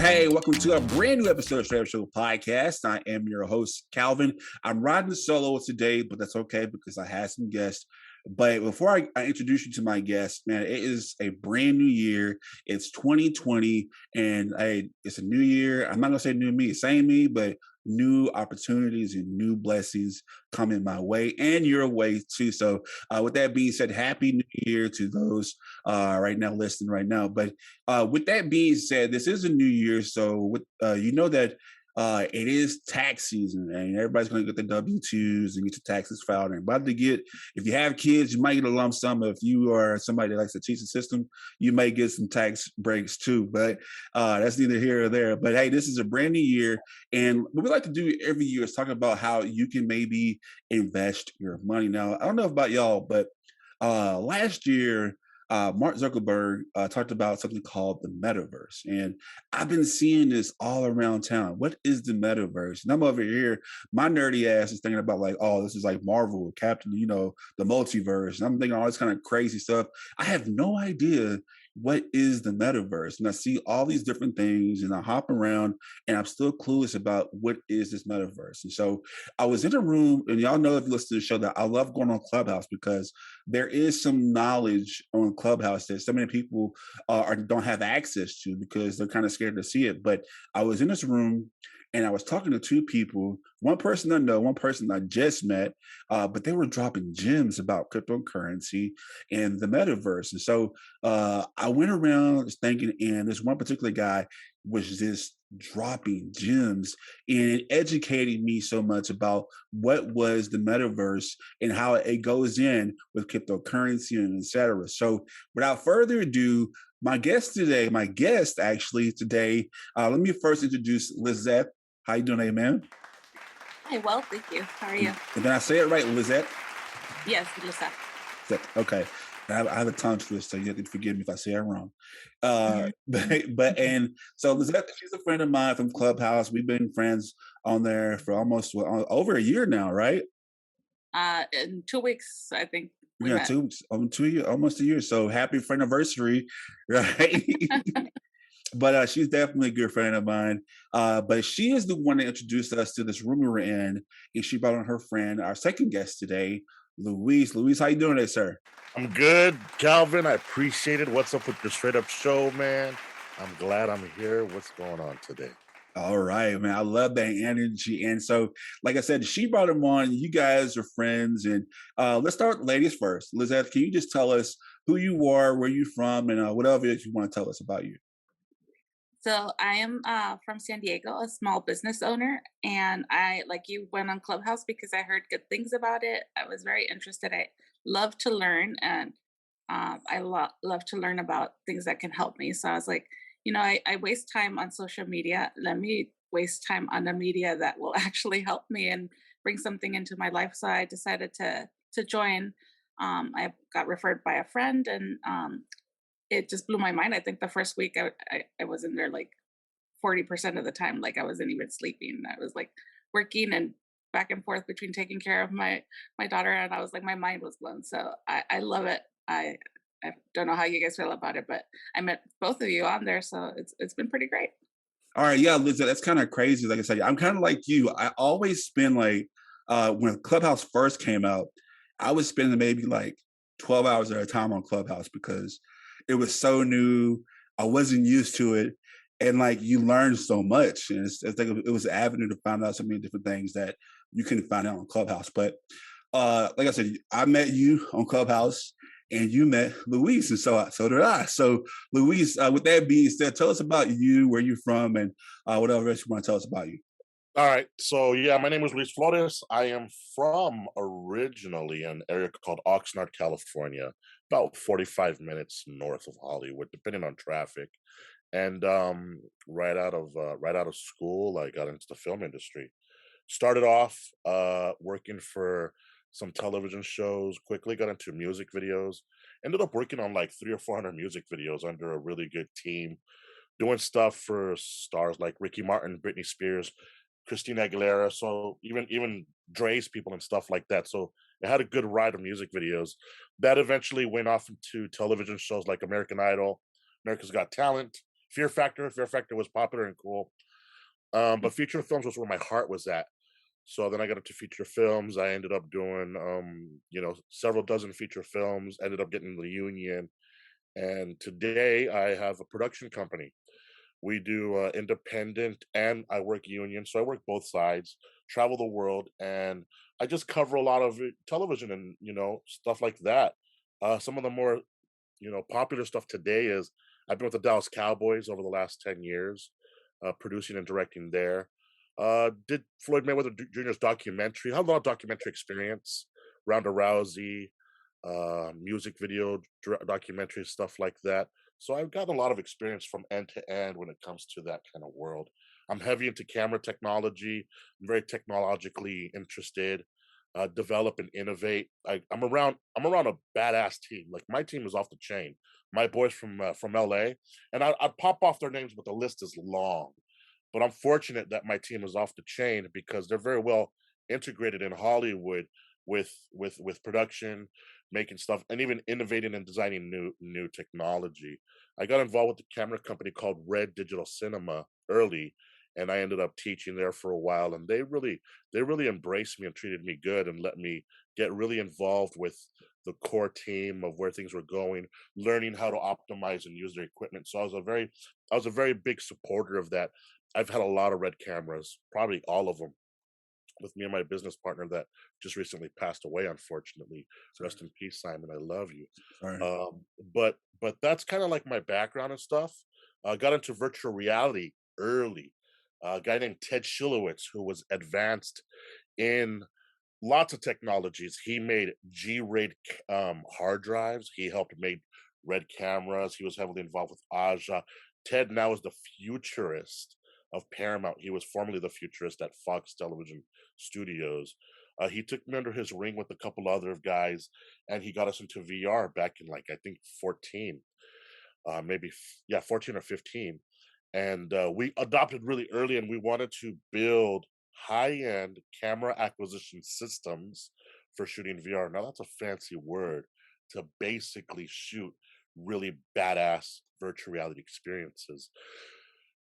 Hey, welcome to a brand new episode of STR8UP Show podcast. I am your host, Calvin. I'm riding solo today, but that's okay because I had some guests. But before I introduce you to my guest, man, it is a brand new year. It's 2020, and it's a new year. I'm not going to say new me, same me, but new opportunities and new blessings coming my way and your way too. So with that being said, happy new year to those right now listening right now. But with that being said, this is a new year. So with, you know that it is tax season and everybody's going to get the W-2s and get your taxes filed. And about to get, if you have kids, you might get a lump sum. If you are somebody that likes to teach the system, you may get some tax breaks too. But that's neither here or there. But hey, this is a brand new year. And what we like to do every year is talk about how you can maybe invest your money. Now, I don't know about y'all, but last year, Mark Zuckerberg talked about something called the metaverse. And I've been seeing this all around town. What is the metaverse? And I'm over here, my nerdy ass is thinking about like, oh, this is like Marvel, Captain, the multiverse. And I'm thinking all this kind of crazy stuff. I have no idea what is the metaverse. And I see all these different things and I hop around and I'm still clueless about what is this metaverse. And so I was in a room, and y'all know if you listen to the show that I love going on Clubhouse because there is some knowledge on Clubhouse that so many people don't have access to because they're kind of scared to see it. But I was in this room and I was talking to two people, one person I know, one person I just met, but they were dropping gems about cryptocurrency and the metaverse. And so I went around thinking, and this one particular guy was just dropping gems and educating me so much about what was the metaverse and how it goes in with cryptocurrency and et cetera. So without further ado, my guest actually today, let me first introduce Lizeth. How you doing, man? Hi, well, thank you. How are you? And then I say it right, Lizeth? Yes, Lizeth. Okay. I have a tongue twist, so you have to forgive me if I say it wrong. And so Lizeth, she's a friend of mine from Clubhouse. We've been friends on there for almost over a year now, right? In 2 weeks, I think. Yeah, 2 weeks, 2 years, almost a year. So happy anniversary, right? But she's definitely a good friend of mine. But she is the one that introduced us to this room we were in, and she brought on her friend, our second guest today, Luis. Luis, how you doing today, sir? I'm good, Calvin. I appreciate it. What's up with your STR8UP show, man? I'm glad I'm here. What's going on today? All right, man. I love that energy. And so, like I said, she brought him on. You guys are friends. And let's start with ladies first. Lizeth, can you just tell us who you are, where you're from, and whatever it is you want to tell us about you? So I am from San Diego, a small business owner. And I, like you, went on Clubhouse because I heard good things about it. I was very interested. I love to learn, and I love to learn about things that can help me. So I was like, I waste time on social media. Let me waste time on the media that will actually help me and bring something into my life. So I decided to join. I got referred by a friend, and it just blew my mind. I think the first week I was in there like 40% of the time, like I wasn't even sleeping. I was like working and back and forth between taking care of my daughter, and I was like, my mind was blown. So I love it. I don't know how you guys feel about it, but I met both of you on there, so it's been pretty great. All right, yeah, Lizeth, that's kind of crazy. Like I said, I'm kind of like you. I always spend like, when Clubhouse first came out, I was spending maybe like 12 hours at a time on Clubhouse because it was so new. I wasn't used to it. And like you learn so much. And it's like it was an avenue to find out so many different things that you couldn't find out on Clubhouse. But like I said, I met you on Clubhouse and you met Luis, and so did I. So Luis, with that being said, tell us about you, where you're from, and whatever else you want to tell us about you. All right. So, yeah, my name is Luis Flores. I am from originally an area called Oxnard, California, about 45 minutes north of Hollywood, depending on traffic. And right out of school, I got into the film industry. Started off working for some television shows, quickly got into music videos, ended up working on like 300 or 400 music videos under a really good team, doing stuff for stars like Ricky Martin, Britney Spears, Christina Aguilera, so even Dre's people and stuff like that. So it had a good ride of music videos. That eventually went off into television shows like American Idol, America's Got Talent, Fear Factor. Fear Factor was popular and cool. But feature films was where my heart was at. So then I got into feature films. I ended up doing, several dozen feature films. Ended up getting the union, and today I have a production company. We do independent and I work union, so I work both sides. Travel the world, and I just cover a lot of television and stuff like that. Some of the more popular stuff today is I've been with the Dallas Cowboys over the last 10 years, producing and directing there. Did Floyd Mayweather Jr.'s documentary. Had a lot of documentary experience. Ronda Rousey, music video documentary stuff like that. So I've got a lot of experience from end to end when it comes to that kind of world. I'm heavy into camera technology. I'm very technologically interested. Develop and innovate. I'm around a badass team. Like my team is off the chain. My boys from LA, and I'd pop off their names, but the list is long. But I'm fortunate that my team is off the chain because they're very well integrated in Hollywood with production, making stuff, and even innovating and designing new technology. I got involved with the camera company called Red Digital Cinema early, and I ended up teaching there for a while. And they really embraced me and treated me good and let me get really involved with the core team of where things were going, learning how to optimize and use their equipment. So I was a very big supporter of that. I've had a lot of Red cameras, probably all of them, with me and my business partner that just recently passed away, unfortunately. Sorry. Rest in peace, Simon. I love you. Sorry. But that's kind of like my background and stuff. Got into virtual reality early. A guy named Ted Shilowitz, who was advanced in lots of technologies. He made G-RAID hard drives. He helped make Red cameras. He was heavily involved with Aja. Ted now is the futurist of Paramount. He was formerly the futurist at Fox Television Studios. He took me under his wing with a couple other guys, and he got us into VR back in like I think 14, maybe 14 or 15, and we adopted really early, and we wanted to build high-end camera acquisition systems for shooting VR. Now that's a fancy word to basically shoot really badass virtual reality experiences.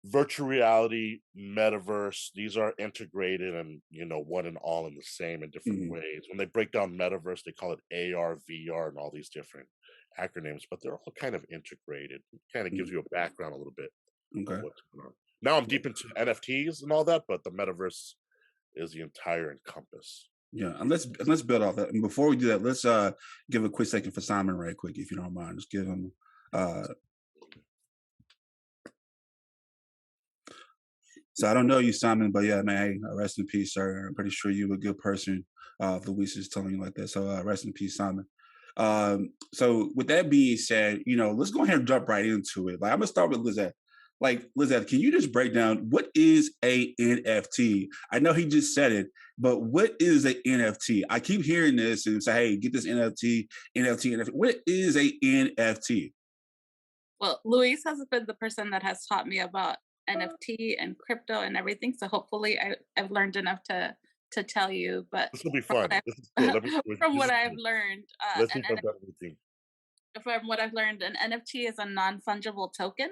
Virtual reality, metaverse, these are integrated and one and all in the same in different Mhm. ways. When they break down metaverse, they call it AR, VR, and all these different acronyms, but they're all kind of integrated. It kind of gives you a background a little bit of Okay. what's going on. Now I'm deep into NFTs and all that, but the metaverse is the entire encompass. Yeah, and let's build off that. And before we do that, let's give a quick second for Simon, right quick, if you don't mind. Just give him. So I don't know you, Simon, but yeah, man, hey, rest in peace, sir. I'm pretty sure you were a good person. If Luis is telling you like that, so rest in peace, Simon. So with that being said, let's go ahead and jump right into it. Like I'm gonna start with Lizeth. Like Lizeth, can you just break down what is a NFT? I know he just said it, but what is a NFT? I keep hearing this and say, "Hey, get this NFT, NFT, NFT." What is a NFT? Well, Luis has been the person that has taught me about NFT and crypto and everything. So hopefully I've learned enough to tell you. But This will be from what fun. This is cool. Let me. from This what is I've cool. learned, Let's see if I've got anything. from what I've learned, an NFT is a non-fungible token,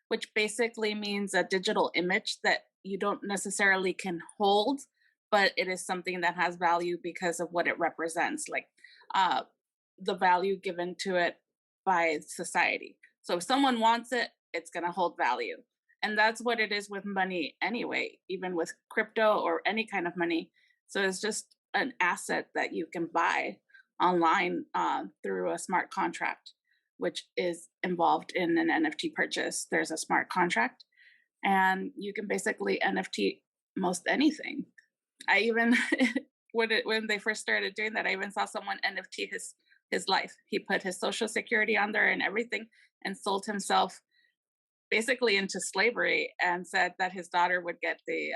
which basically means a digital image that you don't necessarily can hold, but it is something that has value because of what it represents, like uh, the value given to it by society. So if someone wants it, it's going to hold value. And that's what it is with money anyway, even with crypto or any kind of money. So it's just an asset that you can buy online through a smart contract, which is involved in an NFT purchase. There's a smart contract, and you can basically NFT most anything. I even when they first started doing that, I even saw someone NFT his life. He put his social security on there and everything, and sold himself basically into slavery, and said that his daughter would get the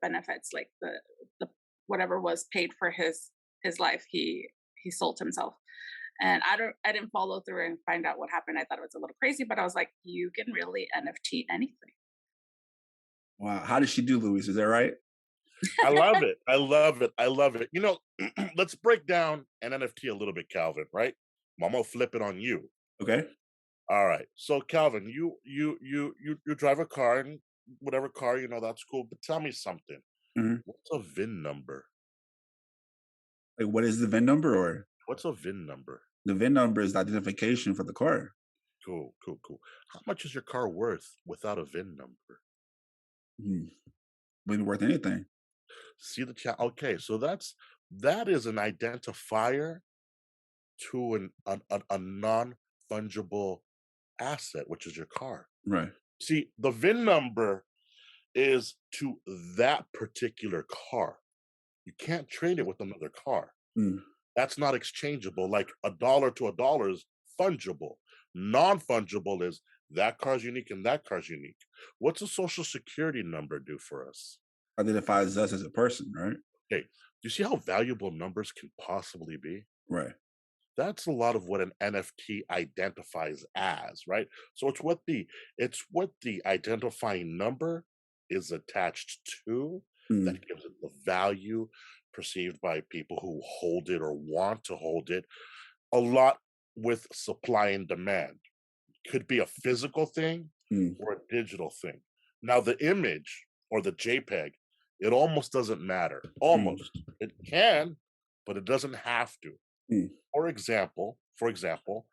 benefits, like the whatever was paid for his life. He sold himself, and I didn't follow through and find out what happened. I thought it was a little crazy, but I was like, you can really NFT anything. Wow, how did she do, Luis? Is that right? I love it. I love it. I love it. Let's break down an NFT a little bit, Calvin, right? I'm gonna flip it on you. Okay. All right. So Calvin, you drive a car and whatever car, that's cool. But tell me something. Mhm. What's a VIN number? Like, what is the VIN number? Or What's a VIN number? the VIN number is the identification for the car. Cool, cool, cool. How much is your car worth without a VIN number? Hmm. Wouldn't worth anything. See the chat. Okay, so that is an identifier to a non-fungible asset, which is your car. Right. See, the VIN number is to that particular car. You can't trade it with another car. Mm. That's not exchangeable. Like a dollar to a dollar is fungible. Non-fungible is that car's unique and that car's unique. What's a social security number do for us? Identifies us as a person, right? Okay, do you see how valuable numbers can possibly be? Right. That's a lot of what an NFT identifies as, right? So it's what the identifying number is attached to Mm. that gives it the value perceived by people who hold it or want to hold it. A lot with supply and demand. Could be a physical thing Mm. or a digital thing. Now the image or the JPEG, it almost doesn't matter. Mm. Almost. It can, but it doesn't have to. Mm. For example,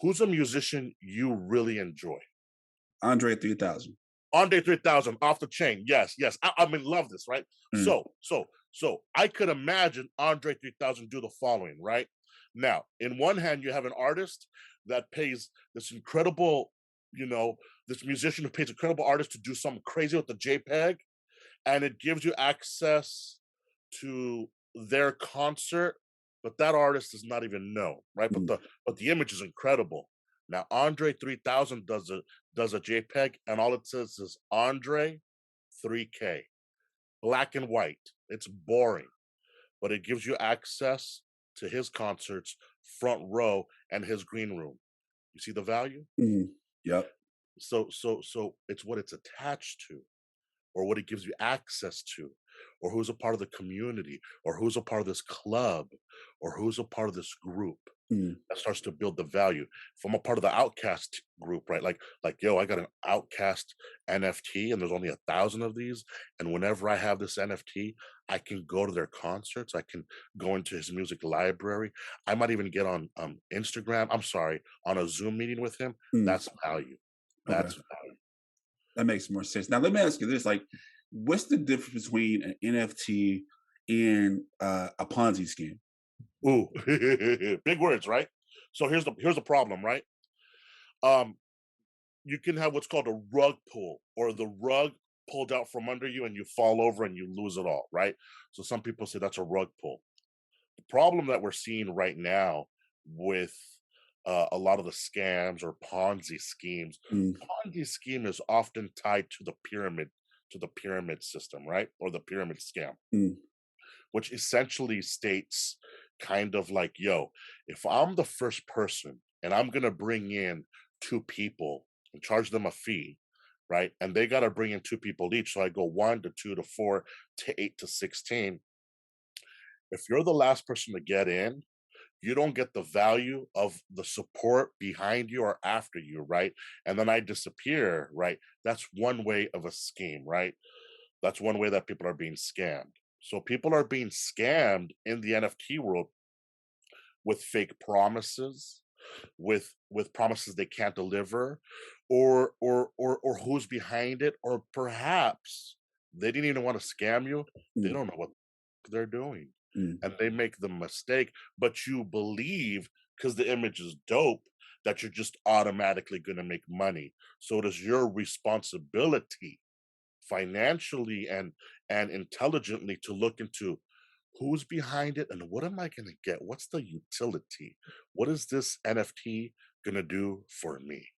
who's a musician you really enjoy? Andre 3000. Andre 3000, off the chain. Yes, yes. I mean, love this, right? Mm. So I could imagine Andre 3000 do the following, right? Now, in one hand, you have an artist that pays this incredible, this musician who pays incredible artist to do something crazy with the JPEG, and it gives you access to their concert, but that artist does not even know, right? But Mm. the image is incredible. Now Andre 3000 does a JPEG, and all it says is Andre 3K, black and white. It's boring, but it gives you access to his concerts, front row, and his green room. You see the value? Mm. Yep. So it's what it's attached to, or what it gives you access to, or who's a part of the community, or who's a part of this club, or who's a part of this group Mm. that starts to build the value. If I'm a part of the outcast group, right? Like, yo, I got an outcast NFT and there's only 1,000 of these. And whenever I have this NFT, I can go to their concerts. I can go into his music library. I might even get on Instagram. I'm sorry, on a Zoom meeting with him. Mm. That's value. Okay. That's value. That makes more sense. Now let me ask you this: like, what's the difference between an NFT and a Ponzi scheme? Ooh, big words, right? So here's the problem, right? Um, you can have what's called a rug pull, or the rug pulled out from under you and you fall over and you lose it all, right? So some people say that's a rug pull. The problem that we're seeing right now with a lot of the scams or Ponzi schemes, Mm. Ponzi scheme is often tied to the pyramid system, right? Or the pyramid scam, Mm. which essentially states kind of like, yo, if I'm the first person and I'm going to bring in two people and charge them a fee, right? And they got to bring in two people each. So I go 1 to 2 to 4 to 8 to 16. If you're the last person to get in, you don't get the value of the support behind you or after you, right? And then I disappear, right? That's one way of a scheme, right? That's one way that people are being scammed. So people are being scammed in the NFT world with fake promises, with promises they can't deliver, or who's behind it, or perhaps they didn't even want to scam you. They Mm. don't know what they're doing. Mm. And they make the mistake, but you believe because the image is dope that you're just automatically going to make money. So it is your responsibility financially and intelligently to look into who's behind it and what am I going to get? What's the utility? What is this NFT going to do for me?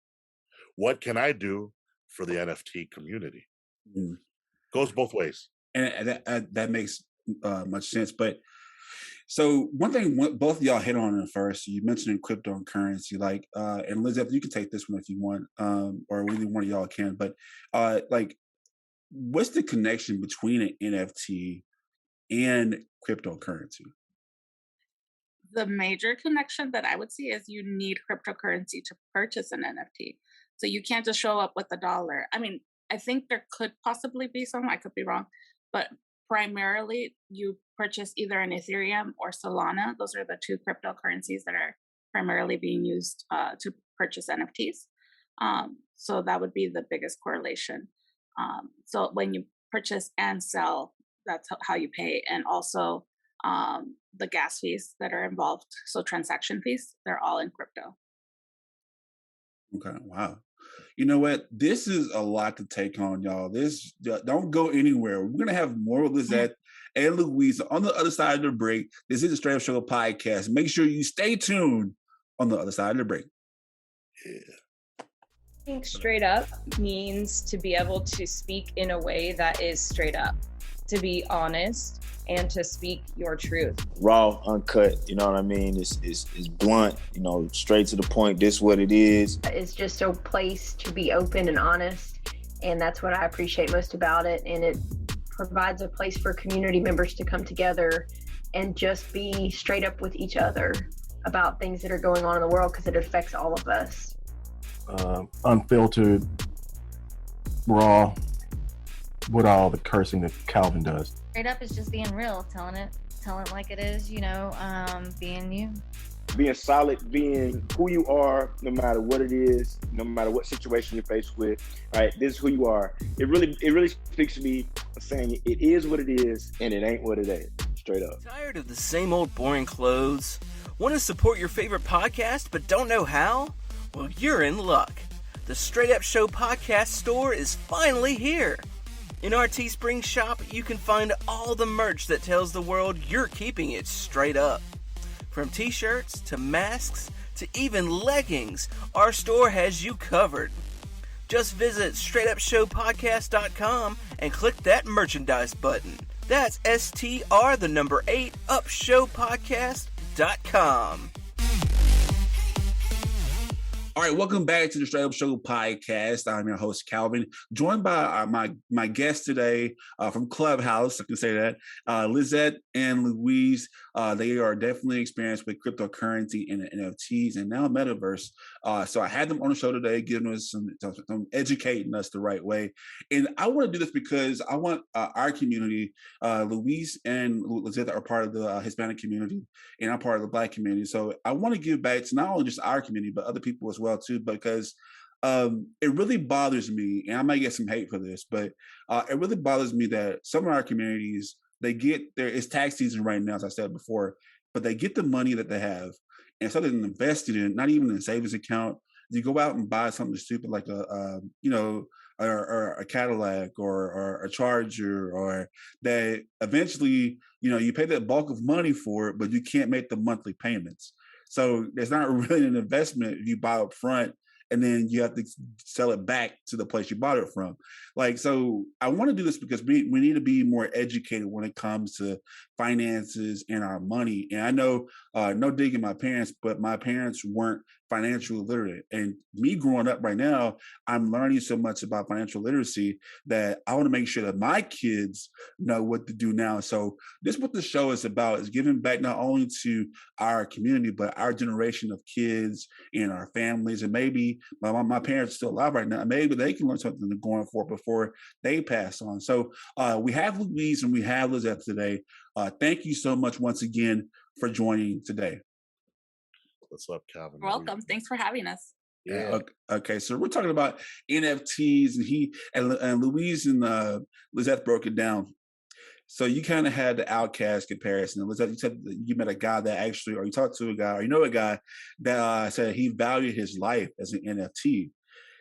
What can I do for the NFT community? Mm. Goes both ways. And that makes much sense. But so one thing both of y'all hit on it first. You mentioned cryptocurrency, like, and Lizeth, you can take this one if you want, or either one of y'all can. But like, what's the connection between an NFT and cryptocurrency? The major connection that I would see is you need cryptocurrency to purchase an NFT. So you can't just show up with a dollar. I mean, I think there could possibly be some, I could be wrong, but primarily you purchase either an Ethereum or Solana. Those are the two cryptocurrencies that are primarily being used to purchase NFTs. So that would be the biggest correlation. So when you purchase and sell, that's how you pay. And also the gas fees that are involved, so transaction fees, they're all in crypto. Okay, wow. You know what? This is a lot to take on, y'all. This don't go anywhere. We're gonna have more of Lizeth and Louise on the other side of the break. This is the Straight Up Show podcast. Make sure you stay tuned on the other side of the break. Yeah. I think straight up means to be able to speak in a way that is straight up, to be honest, and to speak your truth. Raw, uncut, you know what I mean? It's blunt, you know, straight to the point. This is what it is. It's just a place to be open and honest, and that's what I appreciate most about it. And it provides a place for community members to come together and just be straight up with each other about things that are going on in the world, because it affects all of us. Unfiltered, raw, with all the cursing that Calvin does. Straight up is just being real, telling it like it is, you know, being you. Being solid, being who you are, no matter what it is, no matter what situation you're faced with, right? This is who you are. It really speaks to me, saying it is what it is and it ain't what it ain't. Straight up. Tired of the same old boring clothes? Want to support your favorite podcast but don't know how? Well, you're in luck. The Straight Up Show podcast store is finally here. In our Teespring shop, you can find all the merch that tells the world you're keeping it straight up. From t-shirts to masks to even leggings, our store has you covered. Just visit straightupshowpodcast.com and click that merchandise button. That's STR8UP. All right, welcome back to the Straight Up Show podcast. I'm your host, Calvin, joined by my guest today from Clubhouse, I can say that, Lizeth and Louise. They are definitely experienced with cryptocurrency and NFTs and now metaverse. So I had them on the show today, giving us some educating us the right way. And I want to do this because I want our community, Louise and Lizeth are part of the Hispanic community, and I'm part of the Black community. So I want to give back to not only just our community, but other people as well too, because it really bothers me, and I might get some hate for this, but it really bothers me that some of our communities, it's tax season right now, as I said before, but they get the money that they have, and instead of investing in, not even in a savings account, you go out and buy something stupid like a Cadillac or a Charger, or that eventually, you pay that bulk of money for it, but you can't make the monthly payments. So there's not really an investment if you buy up front and then you have to sell it back to the place you bought it from. So I want to do this because we need to be more educated when it comes to finances and our money. And I know, no digging my parents, but my parents weren't financially literate. And me growing up right now, I'm learning so much about financial literacy that I want to make sure that my kids know what to do now. So this is what the show is about, is giving back not only to our community, but our generation of kids and our families. And maybe my parents are still alive right now. Maybe they can learn something going forward before they pass on. So we have Louise and we have Lizeth today. Thank you so much once again for joining today. What's up, Calvin? You're welcome. Thanks for having us. Yeah. Okay, so we're talking about NFTs, and Louise and Lizeth broke it down. So you kind of had the outcast comparison. Lizeth, you said that you met a guy that actually, or you talked to a guy, or a guy that said he valued his life as an NFT.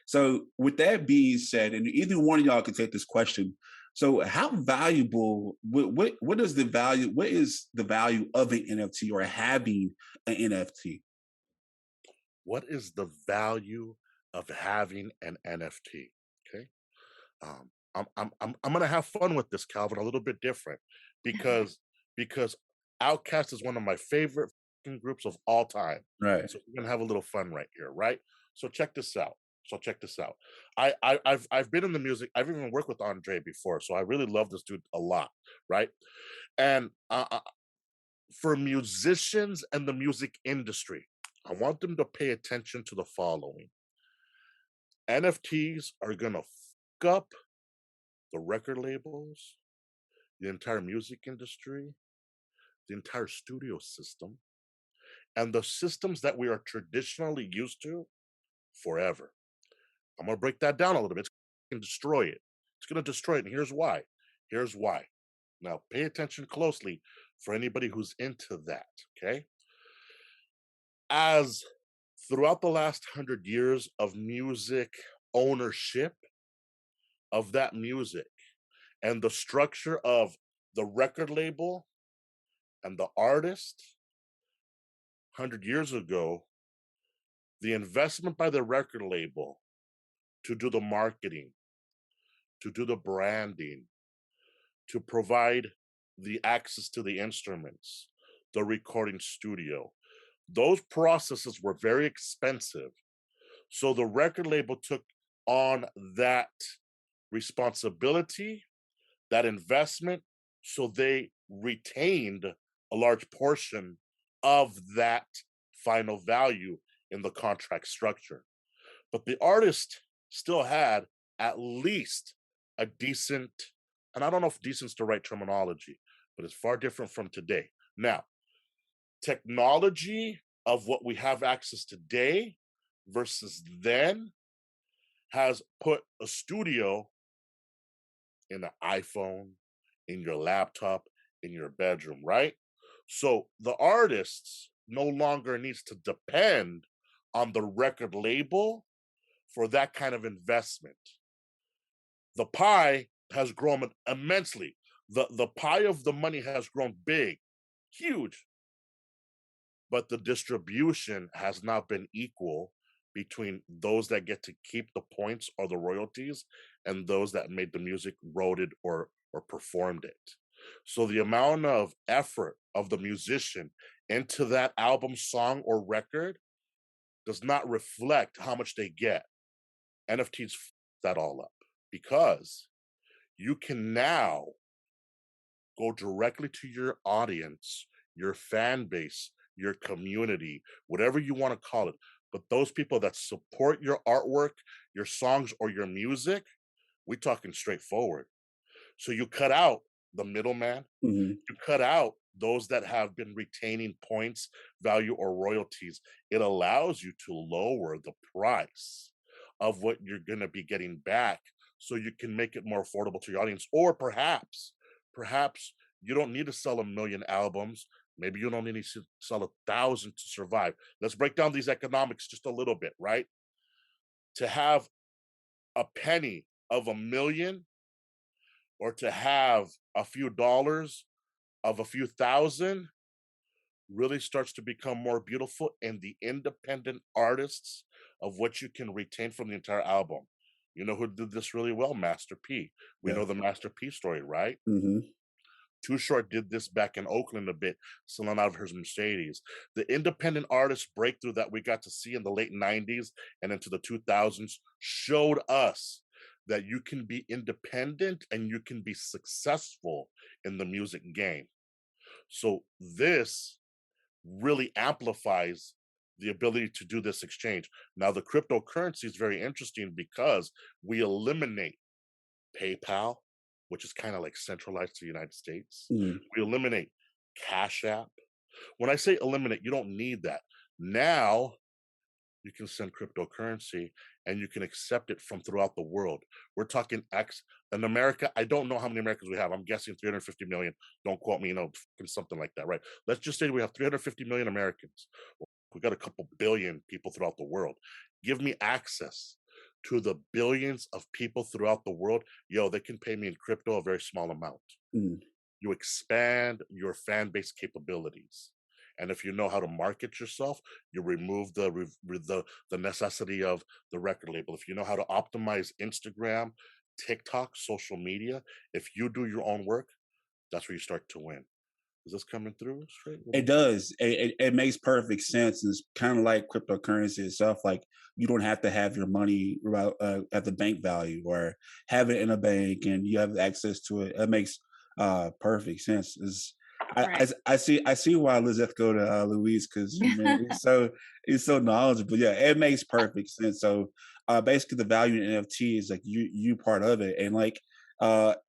So with that being said, and either one of y'all could take this question. So how valuable, what is the value of an NFT or having an NFT? What is the value of having an NFT? Okay. I'm gonna have fun with this, Calvin, a little bit different because Outkast is one of my favorite groups of all time. Right. So we're gonna have a little fun right here, right? So check this out. I've been in the music. I've even worked with Andre before, so I really love this dude a lot, right? And for musicians and the music industry, I want them to pay attention to the following. NFTs are going to fuck up the record labels, the entire music industry, the entire studio system, and the systems that we are traditionally used to forever. I'm going to break that down a little bit. It's going to destroy it. It's going to destroy it. And here's why. Here's why. Now, pay attention closely for anybody who's into that, okay? As throughout the last 100 years of music ownership of that music and the structure of the record label and the artist, 100 years ago, the investment by the record label to do the marketing, to do the branding, to provide the access to the instruments, the recording studio, those processes were very expensive. So the record label took on that responsibility, that investment, so they retained a large portion of that final value in the contract structure. But the artist still had at least a decent, and I don't know if decent's the right terminology, but it's far different from today. Now, technology of what we have access today versus then has put a studio in an iPhone, in your laptop, in your bedroom, right? So the artists no longer needs to depend on the record label for that kind of investment. The pie has grown immensely. The pie of the money has grown big, huge. But the distribution has not been equal between those that get to keep the points or the royalties and those that made the music, wrote it, or performed it. So the amount of effort of the musician into that album, song, or record does not reflect how much they get. NFTs f that all up because you can now go directly to your audience, your fan base, your community, whatever you want to call it. But those people that support your artwork, your songs, or your music, we're talking straightforward. So you cut out the middleman. Mm-hmm. You cut out those that have been retaining points, value, or royalties. It allows you to lower the price of what you're going to be getting back so you can make it more affordable to your audience. Or perhaps you don't need to sell 1 million albums. Maybe you don't need to sell 1,000 to survive. Let's break down these economics just a little bit, right? To have a penny of 1 million or to have a few dollars of a few thousand really starts to become more beautiful in the independent artists of what you can retain from the entire album. You know who did this really well? Master P. We know the Master P story, right? Mm-hmm. Too Short did this back in Oakland a bit, selling out of his Mercedes. The independent artist breakthrough that we got to see in the late 90s and into the 2000s showed us that you can be independent and you can be successful in the music game. So this really amplifies the ability to do this exchange. Now, the cryptocurrency is very interesting because we eliminate PayPal, which is kind of like centralized to the United States. Mm-hmm. We eliminate Cash App. When I say eliminate, you don't need that. Now, you can send cryptocurrency and you can accept it from throughout the world. We're talking in America. I don't know how many Americans we have. I'm guessing 350 million. Don't quote me, something like that, right? Let's just say we have 350 million Americans. We got a couple billion people throughout the world. Give me access to the billions of people throughout the world. They can pay me in crypto a very small amount. Mm. You expand your fan base capabilities. And if you know how to market yourself, you remove the necessity of the record label. If you know how to optimize Instagram, TikTok, social media, if you do your own work, that's where you start to win. Is this coming through straight? It does. It makes perfect sense. It's kind of like cryptocurrency itself. Like you don't have to have your money at the bank value or have it in a bank and you have access to it. It makes perfect sense. I see why Lizeth go to Luis, because man, he's so knowledgeable. Yeah, it makes perfect sense. So basically, the value in NFT is like you part of it, and like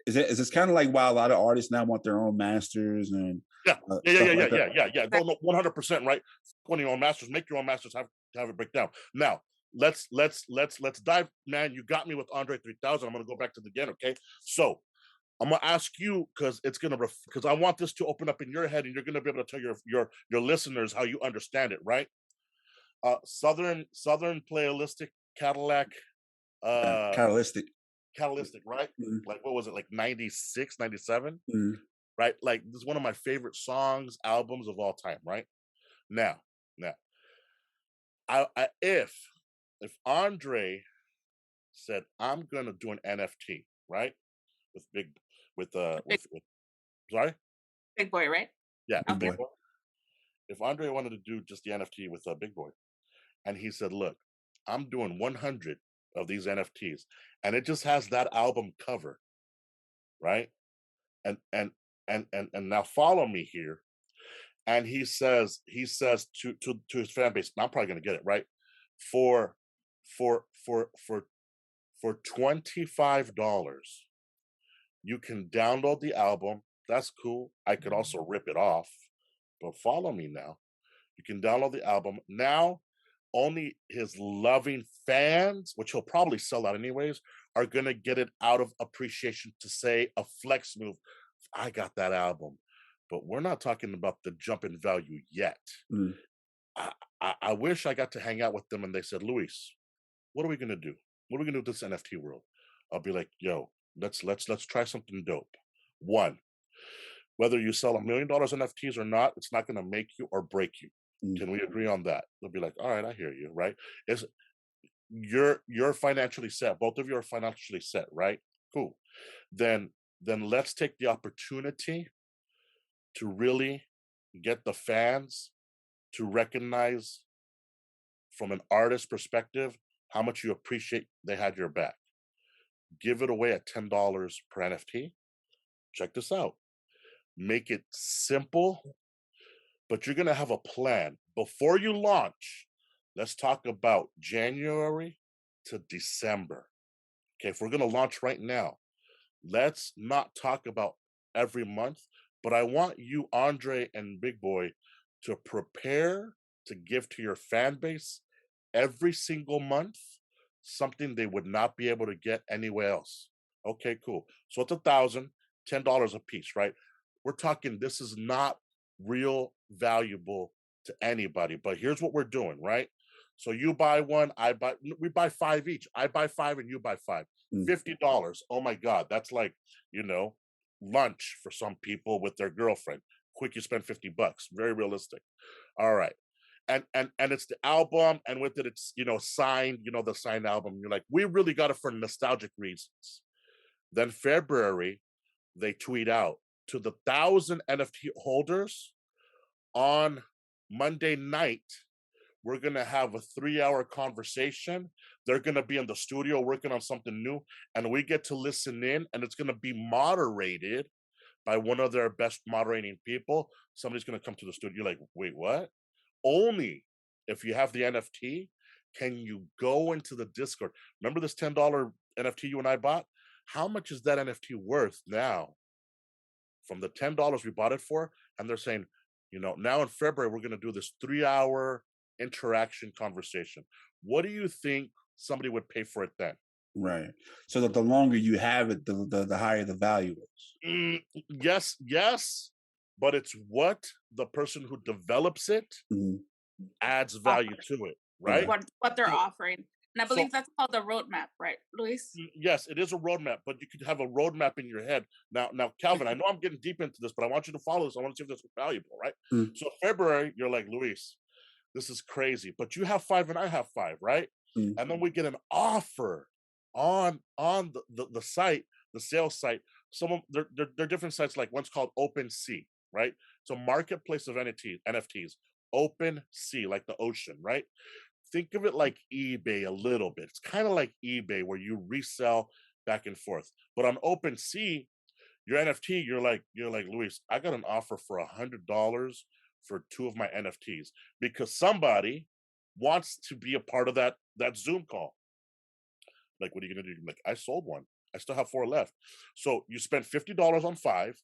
is this kind of like why a lot of artists now want their own masters and stuff like that? Yeah. No, 100%, right? When your own masters, make your own masters, have it break down. Now, let's dive, man. You got me with Andre 3000. I'm gonna go back to the again, okay? So I'm gonna ask you because it's gonna because I want this to open up in your head, and you're gonna be able to tell your listeners how you understand it, right? Southern playalistic Cadillac, Catalytic. right? Mm-hmm. Like what was it, like 96, 97? Mm-hmm. Right? Like this is one of my favorite songs, albums of all time, right? Now, if Andre said I'm gonna do an NFT, right? With sorry? Big Boy, right? Yeah, Big Okay. Boy. If Andre wanted to do just the NFT with Big Boy, and he said, "Look, I'm doing 100 of these NFTs, and it just has that album cover, right? And now follow me here." And he says to his fan base, I'm probably gonna get it right, for $25, you can download the album. That's cool. I could also rip it off, but follow me now. You can download the album. Now, only his loving fans, which he'll probably sell out anyways, are going to get it out of appreciation to say a flex move. I got that album, but we're not talking about the jump in value yet. Mm. I wish I got to hang out with them and they said, Luis, what are we going to do? What are we going to do with this NFT world? I'll be like, yo, let's try something dope. One, whether you sell $1 million NFTs or not, it's not going to make you or break you. Can we agree on that? They'll be like, all right, I hear you, right? You're financially set. Both of you are financially set, right? Cool. Then let's take the opportunity to really get the fans to recognize from an artist perspective how much you appreciate they had your back. Give it away at $10 per NFT. Check this out. Make it simple, but you're going to have a plan. Before you launch, let's talk about January to December. Okay, if we're going to launch right now, let's not talk about every month, but I want you, Andre and Big Boy, to prepare to give to your fan base every single month something they would not be able to get anywhere else. Okay, cool. So it's $1,000, $10 a piece, right? We're talking, this is not real valuable to anybody, but here's what we're doing, right? So you buy one, we buy 5 each. I buy 5 and you buy 5. $50. Oh my God, that's like, lunch for some people with their girlfriend. Quick, you spend $50. Very realistic. All right. And it's the album, and with it, it's signed, the signed album. You're like, we really got it for nostalgic reasons. Then February, they tweet out to the 1,000 NFT holders on Monday night, we're gonna have a 3-hour conversation. They're gonna be in the studio working on something new, and we get to listen in, and it's gonna be moderated by one of their best moderating people. Somebody's gonna come to the studio. You're like, wait, what? Only if you have the NFT can you go into the Discord. Remember this $10 NFT you and I bought? How much is that NFT worth now? From the $10 we bought it for, and they're saying, now in February, we're going to do this 3-hour interaction conversation. What do you think somebody would pay for it then? Right. So that the longer you have it, the higher the value is. Yes. But it's what the person who develops it adds value to it, right? What they're offering. And I believe that's called the roadmap, right, Luis? Yes, it is a roadmap, but you could have a roadmap in your head. Now, Calvin, I know I'm getting deep into this, but I want you to follow this. I want to see if this is valuable, right? So February, you're like, Luis, this is crazy, but you have 5 and I have 5, right? And then we get an offer on the site, the sales site. Some of they're different sites, like one's called OpenSea, right? It's a marketplace of NFTs. OpenSea, like the ocean, right? Think of it like eBay a little bit. It's kind of like eBay where you resell back and forth. But on OpenSea, Your NFT, you're like, Luis, I got an offer for $100 for 2 of my NFTs because somebody wants to be a part of that Zoom call. Like, what are you gonna do? Like, I sold one. I still have 4 left. So you spent $50 on 5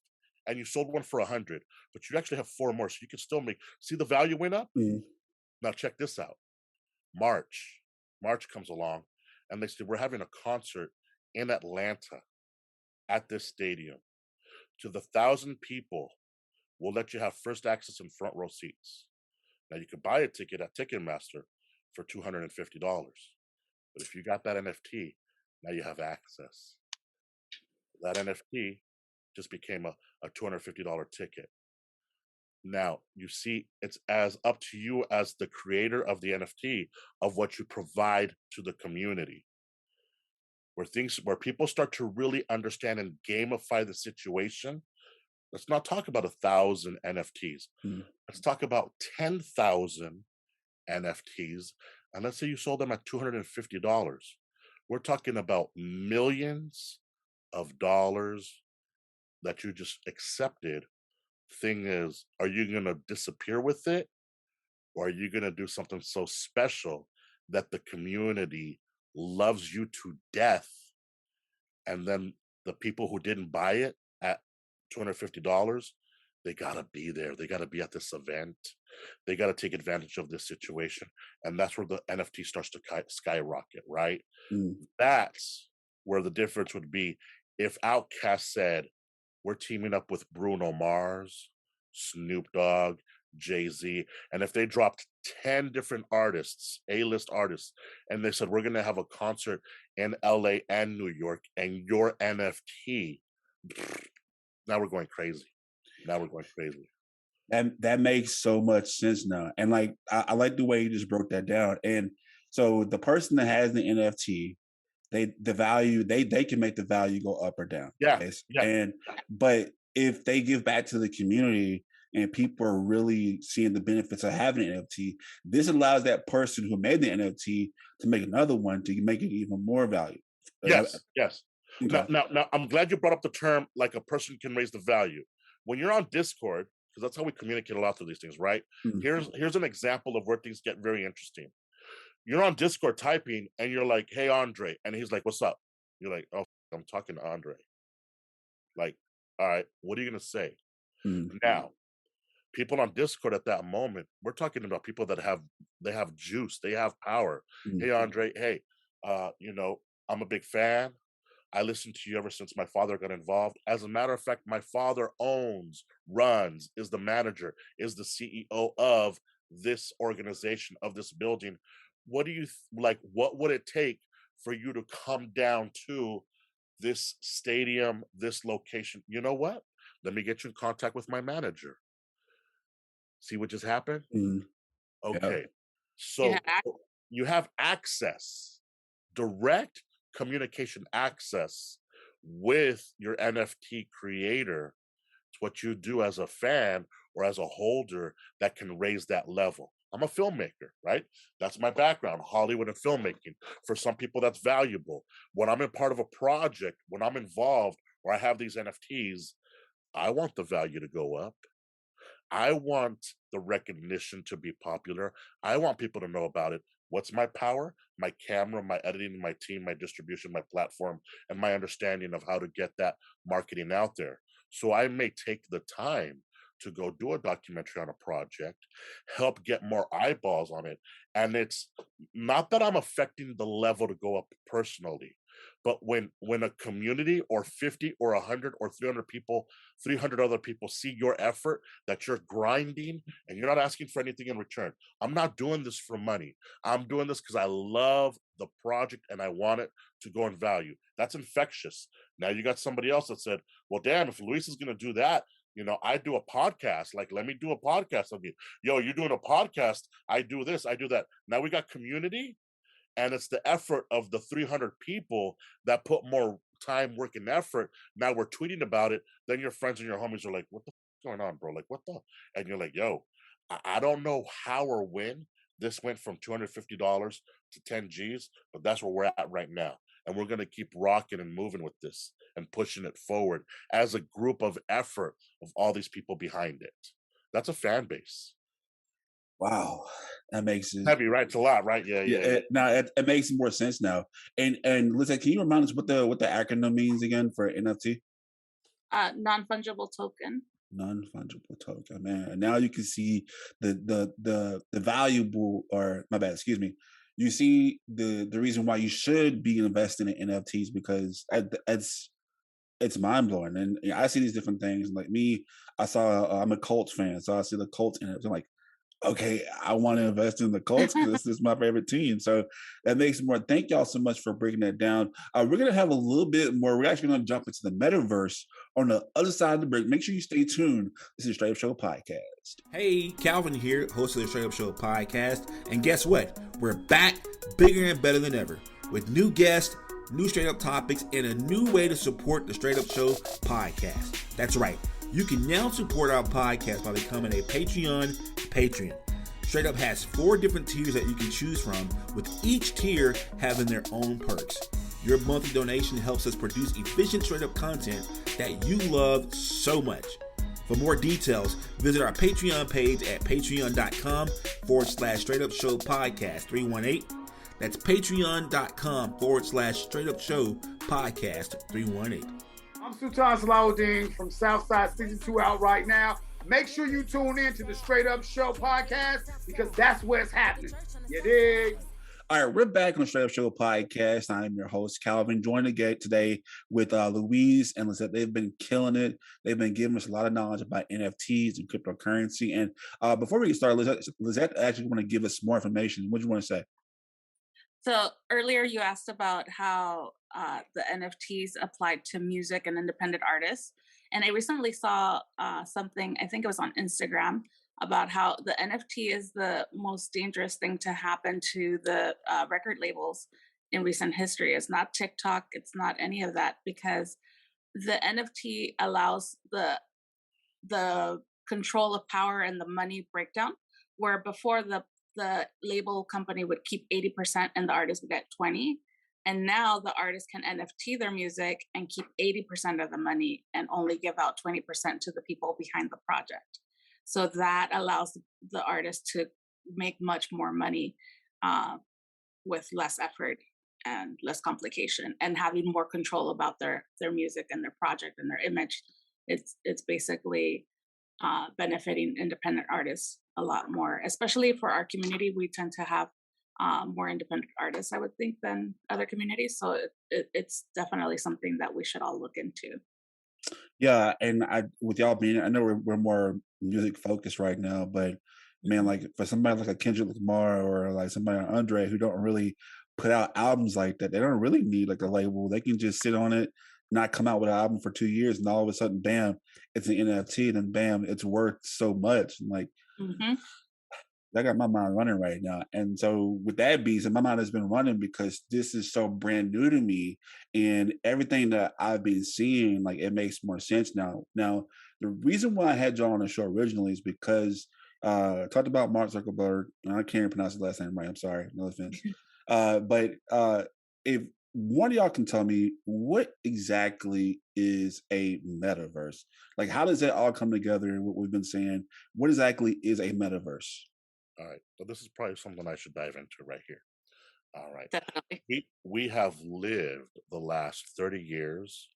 and you sold one for 100, but you actually have 4 more. So you can still see the value went up. Now check this out. March comes along and they said, we're having a concert in Atlanta at this stadium. To the 1,000 people, we'll let you have first access and front row seats. Now you can buy a ticket at Ticketmaster for $250. But if you got that NFT, now you have access. That NFT just became a $250 ticket. Now you see, it's as up to you as the creator of the NFT of what you provide to the community. Where people start to really understand and gamify the situation. Let's not talk about 1,000 NFTs. Let's talk about 10,000 NFTs. And let's say you sold them at $250. We're talking about millions of dollars that you just accepted. Thing is, are you going to disappear with it? Or are you going to do something so special that the community loves you to death? And then the people who didn't buy it at $250, they got to be there. They got to be at this event. They got to take advantage of this situation. And that's where the NFT starts to skyrocket, right? That's where the difference would be if Outkast said, we're teaming up with Bruno Mars, Snoop Dogg, Jay-Z. And if they dropped 10 different artists, A-list artists, and they said, we're going to have a concert in LA and New York, and your NFT, now we're going crazy. And that makes so much sense now. And like, I like the way you just broke that down. And so the person that has the NFT, they can make the value go up or down. Yeah. But if they give back to the community and people are really seeing the benefits of having an NFT, this allows that person who made the NFT to make another one to make it even more valuable. Yes. Okay. Now, I'm glad you brought up the term, like a person can raise the value. When you're on Discord, because that's how we communicate a lot through these things, right? Here's an example of where things get very interesting. You're on Discord typing and you're like, hey, Andre. And he's like, what's up? You're like, oh, I'm talking to Andre. Like, all right, what are you going to say? Now, people on Discord at that moment, we're talking about people that have juice, they have power. Hey, Andre, hey, I'm a big fan. I listened to you ever since my father got involved. As a matter of fact, my father runs, is the manager, is the CEO of this organization, of this building. What do you like? What would it take for you to come down to this stadium, this location? You know what? Let me get you in contact with my manager. See what just happened? Okay. So you have access, direct communication access with your NFT creator. It's what you do as a fan or as a holder that can raise that level. I'm a filmmaker, right? That's my background, Hollywood and filmmaking. For some people, that's valuable. When I'm in part of a project, when I'm involved or I have these NFTs, I want the value to go up. I want the recognition to be popular. I want people to know about it. What's my power? My camera, my editing, my team, my distribution, my platform, and my understanding of how to get that marketing out there. So I may take the time to go do a documentary on a project, help get more eyeballs on it. And it's not that I'm affecting the level to go up personally, but when a community or 50 or 100 or 300 people, 300 other people see your effort, that you're grinding and you're not asking for anything in return. I'm not doing this for money. I'm doing this because I love the project and I want it to go in value. That's infectious. Now you got somebody else that said, well, damn, if Luis is going to do that, I do a podcast. Like, let me do a podcast of you. Yo, you're doing a podcast. I do this, I do that. Now we got community. And it's the effort of the 300 people that put more time, work, and effort. Now we're tweeting about it. Then your friends and your homies are like, what the f- going on, bro? Like, what the? And you're like, yo, I don't know how or when This went from $250 to 10 G's, but that's where we're at right now. And we're going to keep rocking and moving with this and pushing it forward as a group of effort of all these people behind it. That's a fan base. Wow, that makes it Heavy, right? It's a lot, right? Yeah. Now it makes more sense now. And listen, can you remind us what the acronym means again for NFT? Non-fungible token. Non-fungible token, man. And now you can see the valuable, or my bad, excuse me. You see the reason why you should be investing in NFTs, because it's mind blowing. And I see these different things. Like me, I'm a Colts fan, so I see the Colts and I'm like, okay, I want to invest in the Colts because this is my favorite team. So that makes it more. Thank y'all so much for breaking that down. We're going to have a little bit more. We're actually going to jump into the metaverse on the other side of the break. Make sure you stay tuned. This is Straight Up Show Podcast. Hey, Calvin here, host of the Straight Up Show Podcast. And guess what? We're back bigger and better than ever with new guests, new straight up topics, and a new way to support the Straight Up Show Podcast. That's right. You can now support our podcast by becoming a Patreon patron. Straight Up has 4 different tiers that you can choose from, with each tier having their own perks. Your monthly donation helps us produce efficient Straight Up content that you love so much. For more details, visit our Patreon page at patreon.com/Straight Up Show Podcast 318. That's patreon.com/Straight Up Show Podcast 318. I'm Sultan Salahuddin from Southside Season 2 out right now. Make sure you tune in to the Straight Up Show Podcast, because that's where it's happening. You dig? All right, we're back on the Straight Up Show Podcast. I'm your host, Calvin, joined again today with Louise and Lizeth. They've been killing it. They've been giving us a lot of knowledge about NFTs and cryptocurrency. And before we get started, Lizeth actually want to give us more information. What do you want to say? So earlier you asked about how the NFTs applied to music and independent artists. And I recently saw something, I think it was on Instagram, about how the NFT is the most dangerous thing to happen to the record labels in recent history. It's not TikTok, it's not any of that, because the NFT allows the control of power and the money breakdown, where before the label company would keep 80% and the artist would get 20. And now the artist can NFT their music and keep 80% of the money and only give out 20% to the people behind the project. So that allows the artist to make much more money with less effort and less complication, and having more control about their music and their project and their image. It's basically benefiting independent artists a lot more, especially for our community. We tend to have more independent artists, I would think, than other communities. So it's definitely something that we should all look into. Yeah, and with y'all being, I know we're more music focused right now, but man, like for somebody like a Kendrick Lamar or like somebody like Andre who don't really put out albums like that, they don't really need like a label. They can just sit on it, not come out with an album for 2 years, and all of a sudden, bam, it's an NFT, and then bam, it's worth so much. And like, I got my mind running right now. And so with that being said, my mind has been running because this is so brand new to me, and everything that I've been seeing, like, it makes more sense now. Now, the reason why I had y'all on the show originally is because I talked about Mark Zuckerberg, and I can't even pronounce his last name right. I'm sorry, no offense. But if one of y'all can tell me what exactly is a metaverse, like how does that all come together? And what we've been saying, what exactly is a metaverse? All right. So this is probably something I should dive into right here. All right. Definitely. We have lived the last 30 years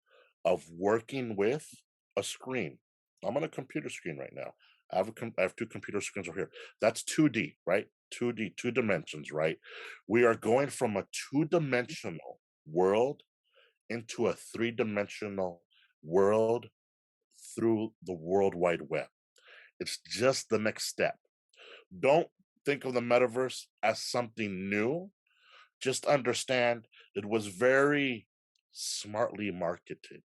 of working with a screen. I'm on a computer screen right now. I have 2 computer screens over here. That's 2D, right? 2D, 2 dimensions, right? We are going from a 2-dimensional world into a 3-dimensional world through the World Wide Web. It's just the next step. Don't think of the metaverse as something new. Just understand it was very smartly marketed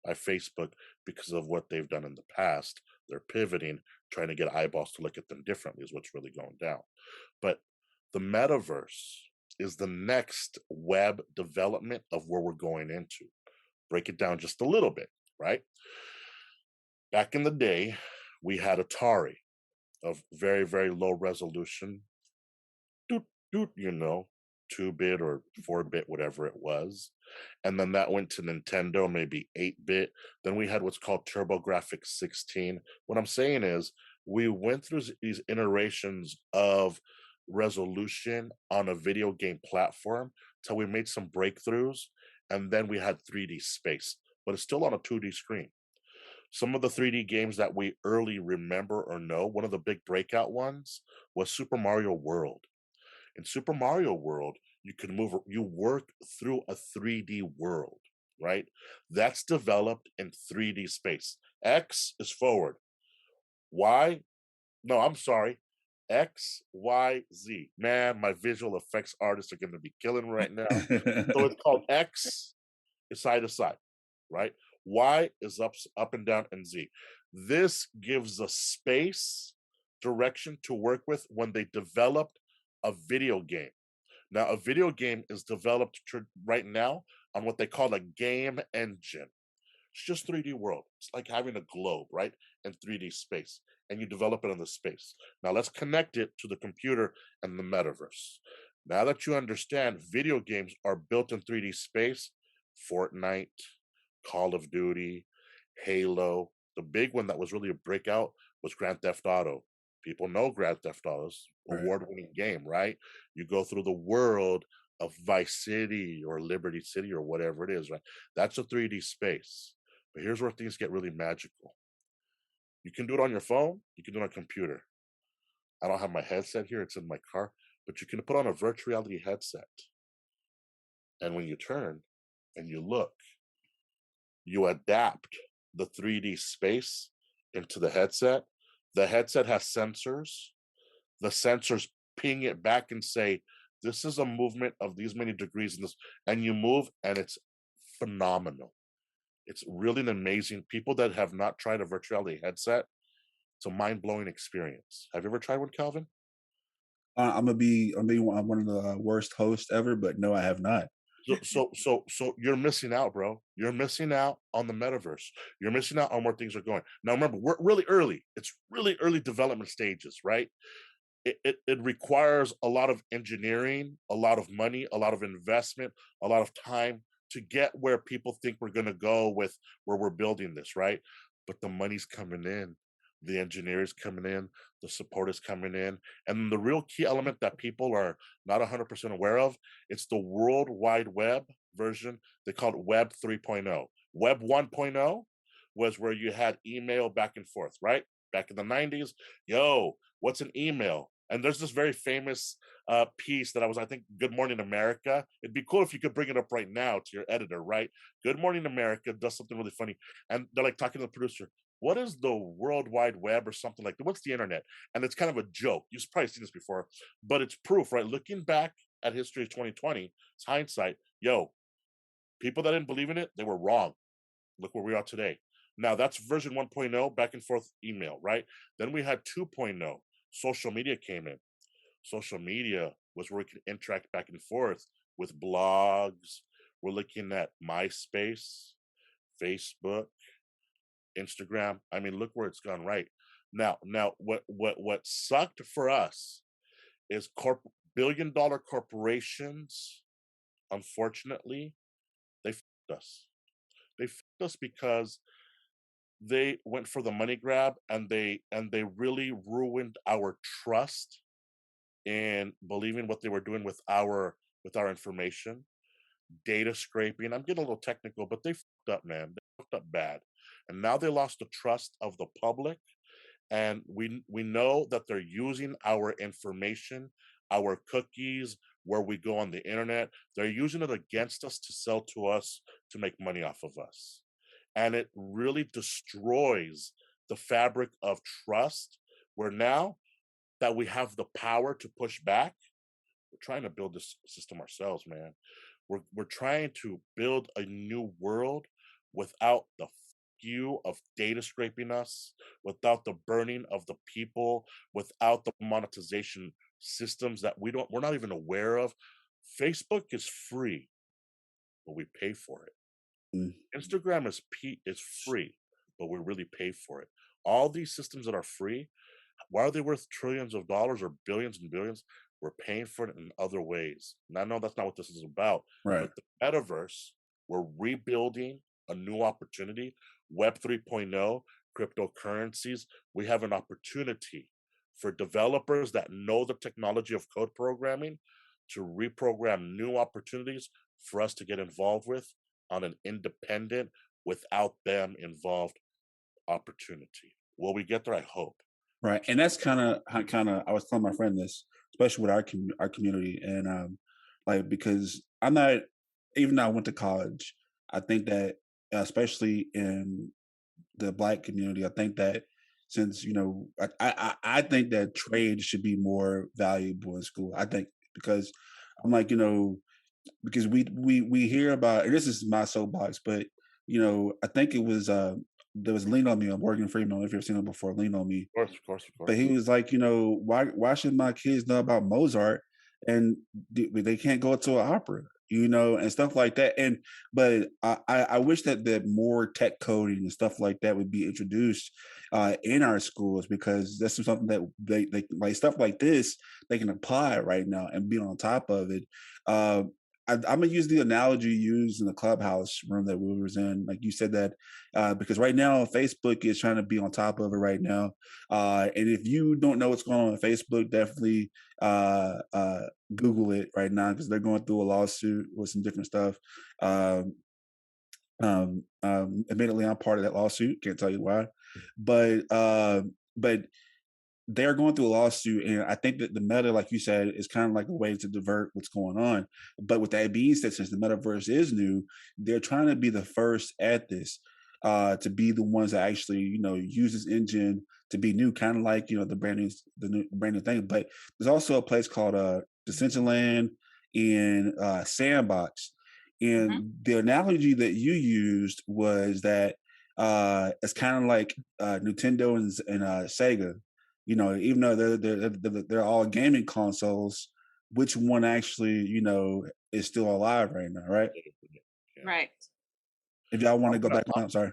by Facebook because of what they've done in the past. They're pivoting, trying to get eyeballs to look at them differently is what's really going down. But the metaverse is the next web development of where we're going into. Break it down just a little bit, right? Back in the day, we had Atari of very, very low resolution you know, 2-bit or 4-bit, whatever it was. And then that went to Nintendo, maybe 8-bit. Then we had what's called TurboGrafx 16. What I'm saying is we went through these iterations of resolution on a video game platform till we made some breakthroughs, and then we had 3D space, but it's still on a 2D screen. Some of the 3D games that we early remember or know, one of the big breakout ones was Super Mario World. In Super Mario World, you work through a 3D world, right? That's developed in 3D space. X is forward. Y, no, I'm sorry. X, Y, Z. Man, my visual effects artists are going to be killing right now. So it's called X is side to side, right? Y is up and down, and Z. This gives a space direction to work with when they developed a video game. Now, a video game is developed right now on what they call a game engine. It's just 3D world. It's like having a globe, right? In 3D space. And you develop it in the space. Now let's connect it to the computer and the metaverse. Now that you understand video games are built in 3D space, Fortnite, Call of Duty, Halo. The big one that was really a breakout was Grand Theft Auto. People know Grand Theft Auto's award-winning game, right? You go through the world of Vice City or Liberty City or whatever it is, right? That's a 3D space. But here's where things get really magical. You can do it on your phone. You can do it on a computer. I don't have my headset here. It's in my car. But you can put on a virtual reality headset. And when you turn and you look, you adapt the 3D space into the headset. The headset has sensors. The sensors ping it back and say, this is a movement of these many degrees in this, and you move, and it's phenomenal. It's really an amazing. People that have not tried a virtual reality headset, it's a mind-blowing experience. Have you ever tried one, Calvin? I'm one of the worst hosts ever, but no, I have not. So you're missing out, bro. You're missing out on the metaverse. You're missing out on where things are going. Now, remember, we're really early. It's really early development stages, right? It requires a lot of engineering, a lot of money, a lot of investment, a lot of time to get where people think we're going to go with where we're building this, right? But the money's coming in, the engineers coming in, the support is coming in, and the real key element that people are not 100% aware of, it's the World Wide Web version. They call it Web 3.0. Web 1.0 was where you had email back and forth, right? Back in the 90s, yo, what's an email? And there's this very famous piece that I think, Good Morning America. It'd be cool if you could bring it up right now to your editor, right? Good Morning America does something really funny. And they're like talking to the producer, what is the World Wide Web or something like that? What's the internet? And it's kind of a joke. You've probably seen this before, but it's proof, right? Looking back at history of 2020, it's hindsight. Yo, people that didn't believe in it, they were wrong. Look where we are today. Now that's version 1.0, back and forth email, right? Then we had 2.0. Social media came in. Social media was where we could interact back and forth with blogs. We're looking at MySpace, Facebook, Instagram. I mean, look where it's gone, right? Now what sucked for us is billion-dollar corporations, unfortunately, they fucked us. They fucked us because they went for the money grab, and they really ruined our trust in believing what they were doing with our information. Data scraping. I'm getting a little technical, but they fucked up, man. They fucked up bad. And now they lost the trust of the public. And we know that they're using our information, our cookies, where we go on the internet. They're using it against us to sell to us, to make money off of us. And it really destroys the fabric of trust, where now that we have the power to push back, we're trying to build this system ourselves, man. We're trying to build a new world without the skew of data scraping us, without the burning of the people, without the monetization systems that we're not even aware of. Facebook is free, but we pay for it. Instagram is free, but we really pay for it. All these systems that are free, why are they worth trillions of dollars or billions and billions? We're paying for it in other ways. And I know that's not what this is about. Right. But the metaverse, we're rebuilding a new opportunity. Web 3.0, cryptocurrencies. We have an opportunity for developers that know the technology of code programming to reprogram new opportunities for us to get involved with on an independent, without them involved opportunity. Will we get there? I hope. Right, and that's kind of I was telling my friend this, especially with our community, and like because I'm not, even though I went to college, I think that especially in the Black community, I think that since I think that trade should be more valuable in school. I think because I'm like because we hear about, and this is my soapbox, but I think it was there was Lean on Me on Morgan Freeman. If you've seen him before, Lean on Me. Of course. But he was like, why should my kids know about Mozart and they can't go to an opera, and stuff like that. But I wish that more tech coding and stuff like that would be introduced in our schools, because that's something that they like stuff like this they can apply right now and be on top of it. I'm gonna use the analogy used in the Clubhouse room that we was in. Like you said that because right now Facebook is trying to be on top of it right now. And if you don't know what's going on Facebook, definitely Google it right now, because they're going through a lawsuit with some different stuff. Admittedly, I'm part of that lawsuit. Can't tell you why, but they're going through a lawsuit, and I think that the meta, like you said, is kind of like a way to divert what's going on. But with that being said, since the metaverse is new, they're trying to be the first at this, to be the ones that actually, use this engine to be new, kind of like the brand new thing. But there's also a place called Decentraland and Sandbox, and the analogy that you used was that it's kind of like Nintendo and Sega. Even though they're all gaming consoles, which one actually, is still alive right now, right? Right. If y'all want to go back on, I'm sorry.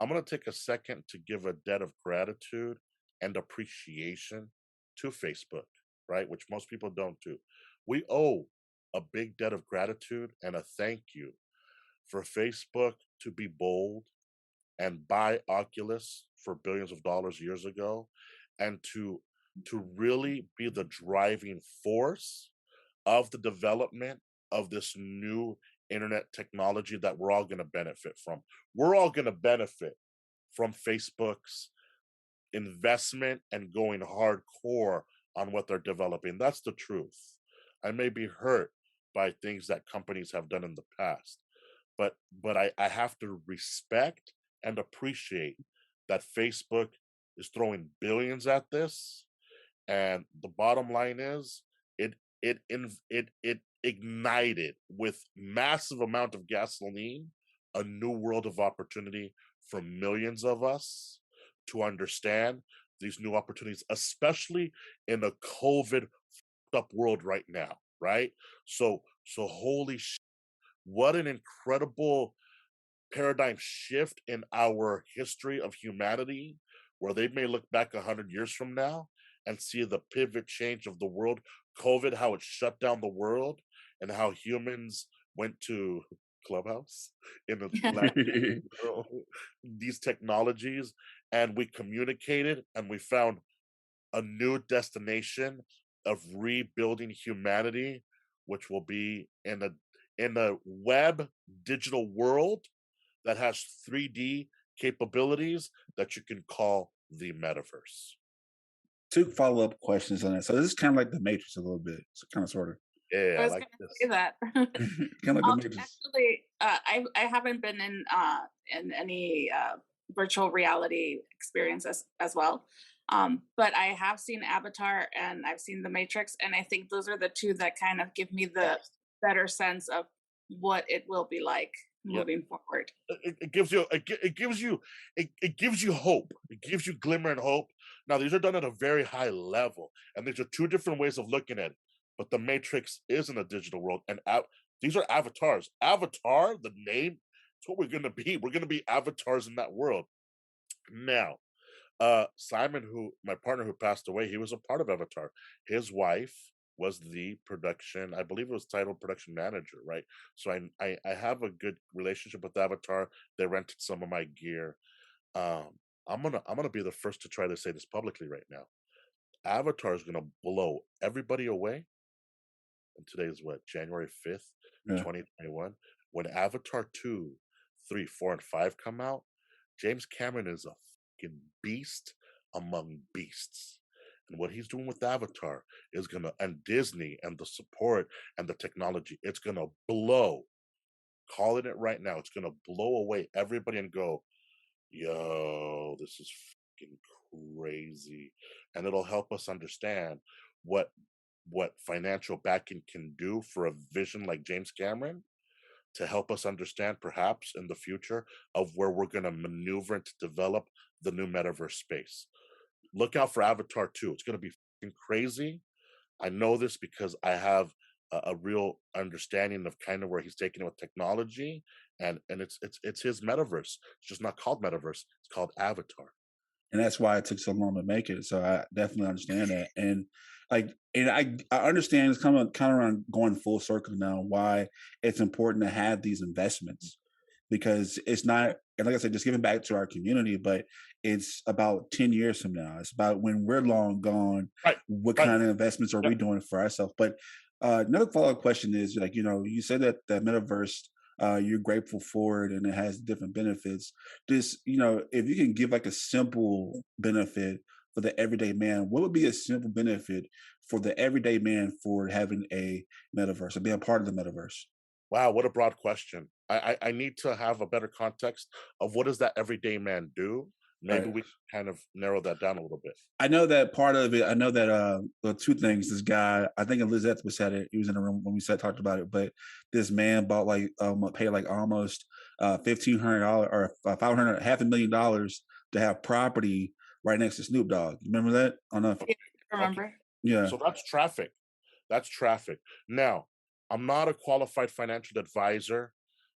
I'm going to take a second to give a debt of gratitude and appreciation to Facebook, right? Which most people don't do. We owe a big debt of gratitude and a thank you for Facebook to be bold and buy Oculus for billions of dollars years ago, and to really be the driving force of the development of this new internet technology that we're all going to benefit from. We're all going to benefit from Facebook's investment and going hardcore on what they're developing. That's the truth. I may be hurt by things that companies have done in the past, but I have to respect and appreciate that Facebook is throwing billions at this, and the bottom line is it ignited with massive amount of gasoline a new world of opportunity for millions of us to understand these new opportunities, especially in a COVID up world right now, right? So holy shit, what an incredible paradigm shift in our history of humanity, where they may look back 100 years from now and see the pivot change of the world. COVID, how it shut down the world, and how humans went to Clubhouse in the these technologies, and we communicated, and we found a new destination of rebuilding humanity, which will be in a web digital world that has 3D capabilities that you can call the metaverse. 2 follow-up questions on that. So this is kind of like the Matrix a little bit, so kind of, sort of. Yeah, I was going to say that. Kind of like the Matrix. Actually, I haven't been in any virtual reality experience as well, but I have seen Avatar and I've seen the Matrix, and I think those are the 2 that kind of give me the better sense of what it will be like moving forward. It gives you hope. It gives you glimmer and hope. Now, these are done at a very high level, and these are 2 different ways of looking at it. But the Matrix is in a digital world, and these are avatars. Avatar, the name, it's what we're going to be. We're going to be avatars in that world. Now, Simon, my partner who passed away, he was a part of Avatar. His wife was the production, I believe it was titled production manager, right? So I have a good relationship with Avatar. They rented some of my gear. I'm gonna be the first to try to say this publicly right now. Avatar is gonna blow everybody away. And today is what, January 5th, Yeah. 2021. When Avatar 2, 3, 4, and 5 come out, James Cameron is a fucking beast among beasts. And what he's doing with Avatar is gonna, and Disney and the support and the technology, it's gonna blow. Calling it right now, it's gonna blow away everybody and go, yo, this is fucking crazy. And it'll help us understand what financial backing can do for a vision like James Cameron, to help us understand perhaps in the future of where we're going to maneuver and to develop the new metaverse space. Look out for Avatar 2. It's going to be fucking crazy. I know this because I have a real understanding of kind of where he's taking it with technology, and it's his metaverse. It's just not called metaverse. It's called Avatar. And that's why it took so long to make it. So I definitely understand that. And I understand it's kind of around going full circle now why it's important to have these investments, because it's not, and like I said, just giving back to our community, but it's about 10 years from now. It's about when we're long gone, what kind of investments are we doing for ourselves? But another follow-up question is, like, you said that the metaverse, you're grateful for it and it has different benefits. Just, if you can give like a simple benefit for the everyday man, what would be a simple benefit for the everyday man for having a metaverse or being part of the metaverse? Wow, what a broad question. I need to have a better context of what does that everyday man do. Maybe we can kind of narrow that down a little bit. I know that part of it, I know that the two things, this guy, I think Lizeth was said it, he was in the room when we talked about it, but this man bought paid like almost $1,500 or $500, $500,000 to have property right next to Snoop Dogg. You remember that? I don't know if, Remember? Okay. Yeah. So that's traffic. That's traffic. Now, I'm not a qualified financial advisor.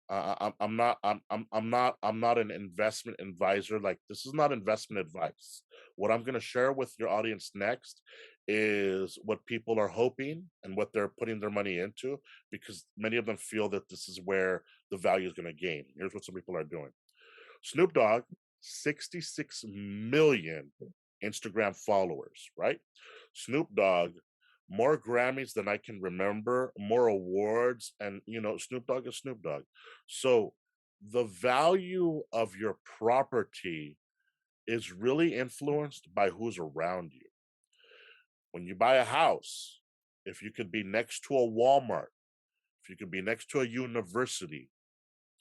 I'm not an investment advisor. Like, this is not investment advice. What I'm going to share with your audience next is what people are hoping and what they're putting their money into, because many of them feel that this is where the value is going to gain. Here's what some people are doing. Snoop Dogg, 66 million Instagram followers, right? Snoop Dogg, more Grammys than I can remember, more awards, and Snoop Dogg is Snoop Dogg. So the value of your property is really influenced by who's around you. When you buy a house, if you could be next to a Walmart, if you could be next to a university,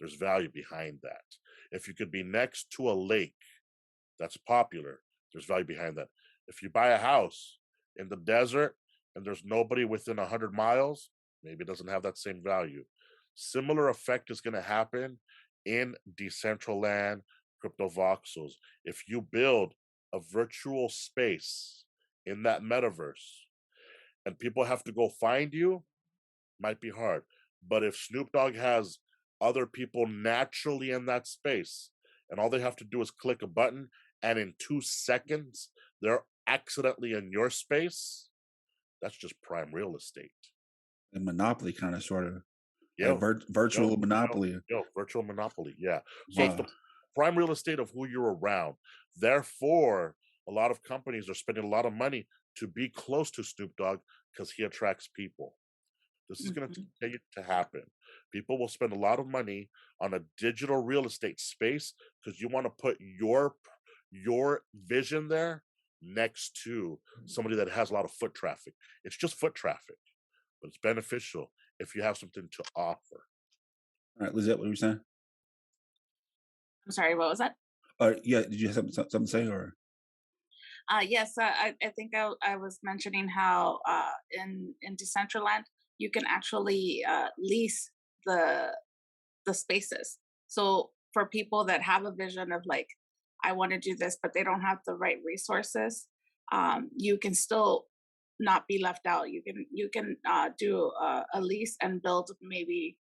there's value behind that. If you could be next to a lake that's popular, there's value behind that. If you buy a house in the desert and there's nobody within 100 miles, maybe it doesn't have that same value. Similar effect is going to happen in Decentraland, crypto voxels. If you build a virtual space in that metaverse and people have to go find you, might be hard. But if Snoop Dogg has other people naturally in that space and all they have to do is click a button and in 2 seconds they're accidentally in your space, that's just prime real estate. And monopoly kind of sort of. Yeah, like virtual monopoly. Virtual monopoly. Yeah. So Wow. it's the prime real estate of who you're around. Therefore, a lot of companies are spending a lot of money to be close to Snoop Dogg because he attracts people. This is going to continue to happen. People will spend a lot of money on a digital real estate space because you want to put your vision there next to somebody that has a lot of foot traffic. It's just foot traffic, but it's beneficial if you have something to offer. All right, Lizette, what were you saying? I'm sorry, what was that? Yeah, did you have something to say, or? Yes, I think I was mentioning how in Decentraland you can actually lease the spaces. So for people that have a vision of like, I want to do this, but they don't have the right resources, you can still not be left out. You can do a lease and build maybe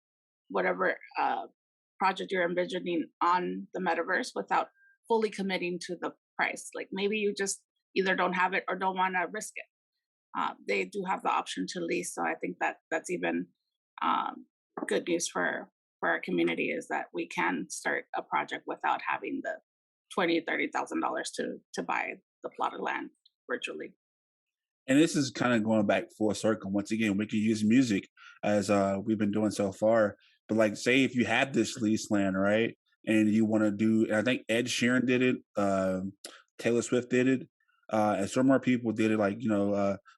whatever project you're envisioning on the metaverse without fully committing to the price. Like maybe you just either don't have it or don't want to risk it. they do have the option to lease. So I think that that's even good news for our community, is that we can start a project without having the $20,000-$30,000 to buy the plot of land virtually. And this is kind of going back full circle. Once again, we can use music as we've been doing so far. But like, say if you have this lease land, right, and you want to do, and I think Ed Sheeran did it, Taylor Swift did it, and some more people did it. Like,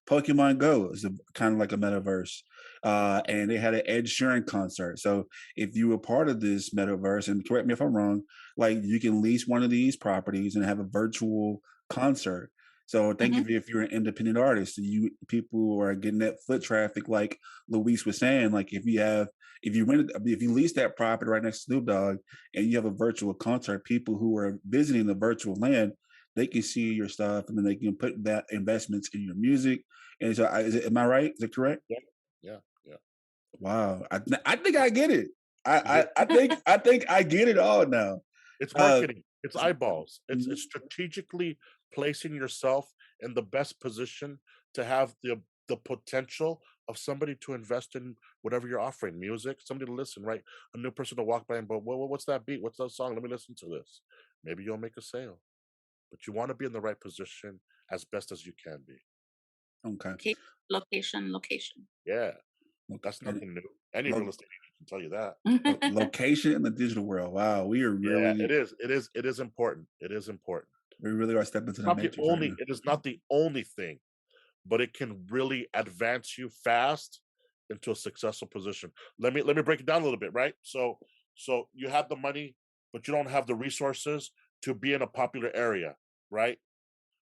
Pokemon Go is kind of like a metaverse, and they had an Ed Sheeran concert. So if you were part of this metaverse, and correct me if I'm wrong, like you can lease one of these properties and have a virtual concert. So thank you if you're an independent artist, you people who are getting that foot traffic, like Luis was saying. Like if you lease that property right next to Snoop Dogg and you have a virtual concert, people who are visiting the virtual land, they can see your stuff and then they can put that investments in your music. And so, am I right? Is that correct? Yeah. Wow, I think I get it. I think I get it all now. It's marketing. It's eyeballs. It's strategically placing yourself in the best position to have the potential of somebody to invest in whatever you're offering. Music, somebody to listen, right? A new person to walk by and go, what's that beat? What's that song? Let me listen to this. Maybe you'll make a sale. But you want to be in the right position as best as you can be. Okay. Location. Yeah. That's nothing new. Any real estate agent can tell you that. Location in the digital world. Wow, we are really. Yeah, it is important. It is important. We really are stepping to the matrix. It is not the only thing, but it can really advance you fast into a successful position. Let me break it down a little bit, right? So you have the money, but you don't have the resources to be in a popular area, right?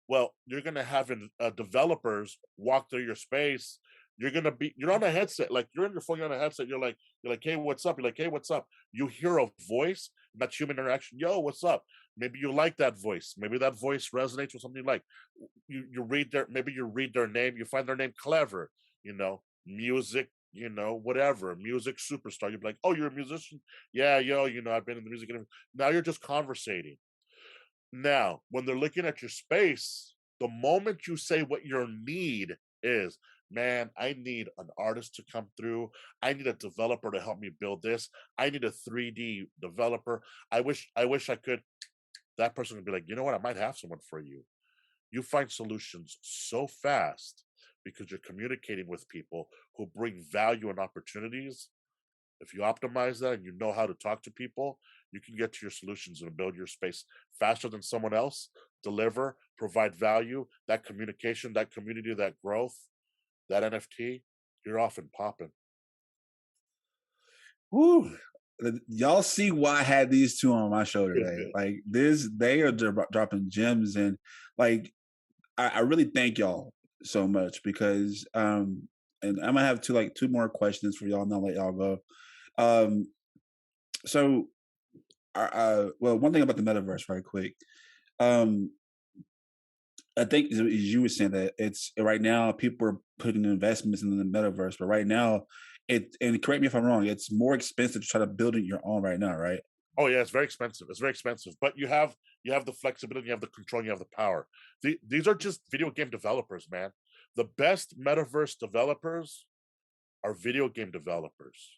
Well, you're gonna have developers walk through your space. You're on a headset, like you're in your phone, you're on a headset. You're like, hey, what's up? You're like, hey, what's up? You hear a voice, that's human interaction. Yo, what's up? Maybe you like that voice. Maybe that voice resonates with something you like. You read their name. You find their name clever. Music. Whatever. Music superstar. You're like, oh, you're a musician. Yeah, yo. I've been in the music. Now you're just conversating. Now, when they're looking at your space, the moment you say what your need is, man, I need an artist to come through. I need a developer to help me build this. I need a 3D developer. I wish I could. That person would be like, you know what? I might have someone for you. You find solutions so fast because you're communicating with people who bring value and opportunities. If you optimize that and you know how to talk to people, you can get to your solutions and build your space faster than someone else, deliver, provide value, that communication, that community, that growth, that NFT, you're off and popping. Woo. Y'all see why I had these two on my show today. Like they are dropping gems, and like I really thank y'all so much because and I'm gonna have two more questions for y'all and I'll let y'all go. So well, one thing about the metaverse right quick. I think as you were saying that it's right now people are putting investments in the metaverse, but right now and correct me if I'm wrong, it's more expensive to try to build it your own right now, right? Oh yeah, it's very expensive. But you have the flexibility, you have the control, you have the power. These are just video game developers, man. The best metaverse developers are video game developers,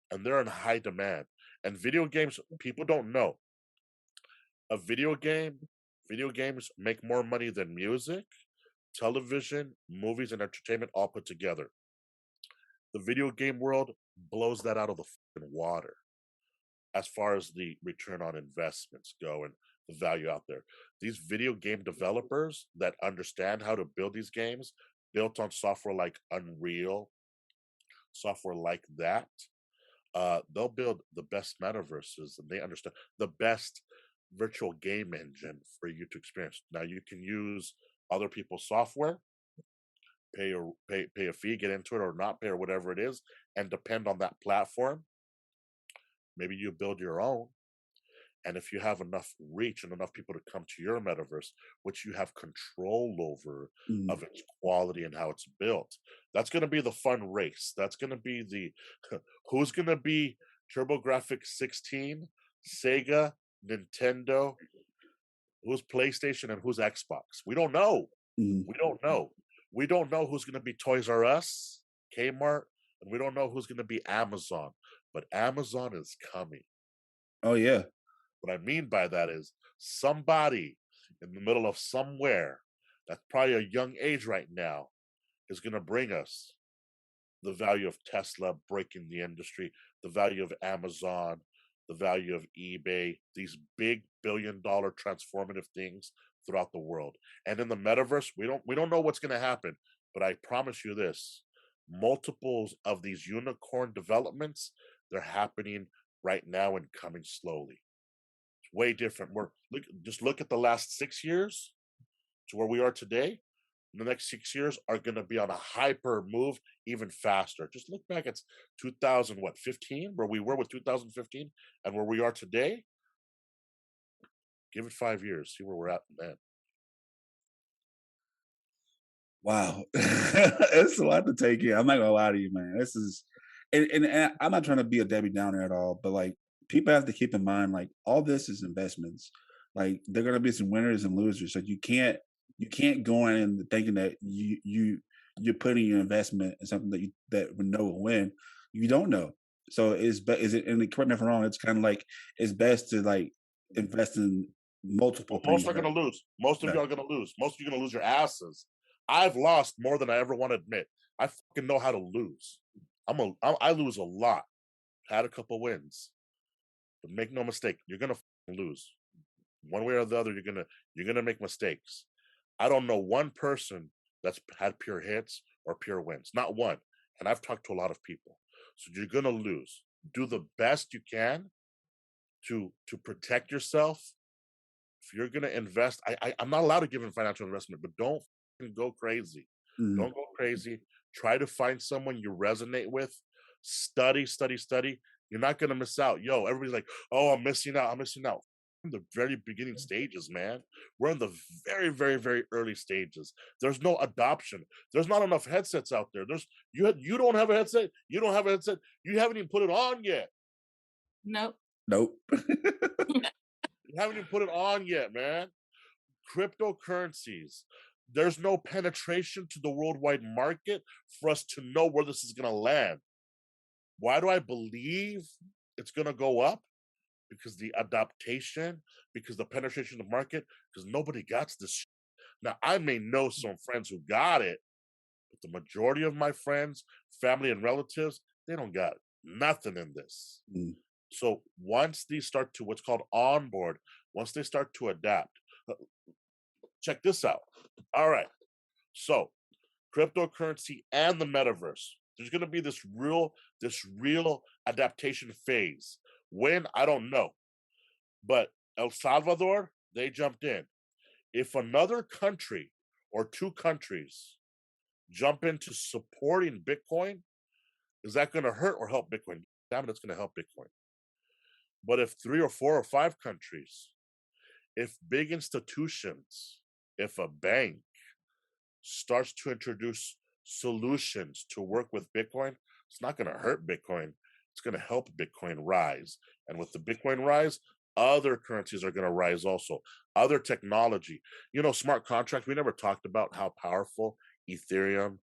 and they're in high demand. And video games, people don't know. Video games make more money than music, television, movies, and entertainment all put together. The video game world blows that out of the water as far as the return on investments go and the value out there. These video game developers that understand how to build these games built on software like Unreal, software like that, they'll build the best metaverses, and they understand the best virtual game engine for you to experience. Now you can use other people's software, pay a fee, get into it or not pay or whatever it is, and depend on that platform. Maybe you build your own. And if you have enough reach and enough people to come to your metaverse, which you have control over of its quality and how it's built, that's going to be the fun race. That's going to be who's going to be TurboGrafx 16, Sega, Nintendo, who's PlayStation, and who's Xbox. We don't know. We don't know. We don't know who's going to be Toys R Us, Kmart, and we don't know who's going to be Amazon. But Amazon is coming. Oh yeah. What I mean by that is somebody in the middle of somewhere that's probably a young age right now is going to bring us the value of Tesla breaking the industry, the value of Amazon, the value of eBay, these big billion-dollar transformative things throughout the world. And in the metaverse, we don't know what's going to happen, but I promise you this, multiples of these unicorn developments, they're happening right now and coming slowly. It's way different. Just look at the last 6 years to where we are today. The next 6 years are going to be on a hyper move even faster. Just look back at 2015, where we were with 2015 and where we are today. Give it 5 years, see where we're at then. Wow. It's a lot to take in. I'm not gonna lie to you, man. This is and I'm not trying to be a Debbie Downer at all, but like people have to keep in mind like all this is investments. Like there are gonna be some winners and losers. So you can't go in thinking that you're putting your investment in something that we know will win. You don't know. So is it, and correct me if I'm wrong, it's kind of like it's best to like invest in multiple Most things. are going to lose. Most of you are going to lose. Most of you are going to lose your asses. I've lost more than I ever want to admit. I fucking know how to lose. I lose a lot. Had a couple wins, but make no mistake, you're going to lose. One way or the other, you're gonna make mistakes. I don't know one person that's had pure hits or pure wins. Not one. And I've talked to a lot of people. So you're gonna lose. Do the best you can to protect yourself. If you're gonna invest, I'm not allowed to give in financial investment, but don't go crazy. Don't go crazy. Try to find someone you resonate with. Study. You're not gonna miss out. Yo, everybody's like, oh, I'm missing out. In the very beginning stages, man. We're in the very, very, very early stages. There's no adoption. There's not enough headsets out there. You don't have a headset. You don't have a headset. You haven't even put it on yet. Nope. You haven't even put it on yet, man. Cryptocurrencies. There's no penetration to the worldwide market for us to know where this is going to land. Why do I believe it's going to go up? Because the adaptation, because the penetration of the market, because nobody got this. Now, I may know some friends who got it, but the majority of my friends, family, and relatives, they don't got nothing in this. So once these start to what's called onboard, once they start to adapt, check this out. All right. So cryptocurrency and the metaverse, there's going to be this real adaptation phase. When, I don't know. But El Salvador, they jumped in. If another country or two countries jump into supporting Bitcoin, is that going to hurt or help Bitcoin? Damn it, it's going to help Bitcoin. But if 3 or 4 or 5 countries, if big institutions, if a bank starts to introduce solutions to work with Bitcoin, it's not going to hurt Bitcoin. It's going to help Bitcoin rise. And with the Bitcoin rise, other currencies are going to rise also. Other technology. You know, smart contracts, we never talked about how powerful Ethereum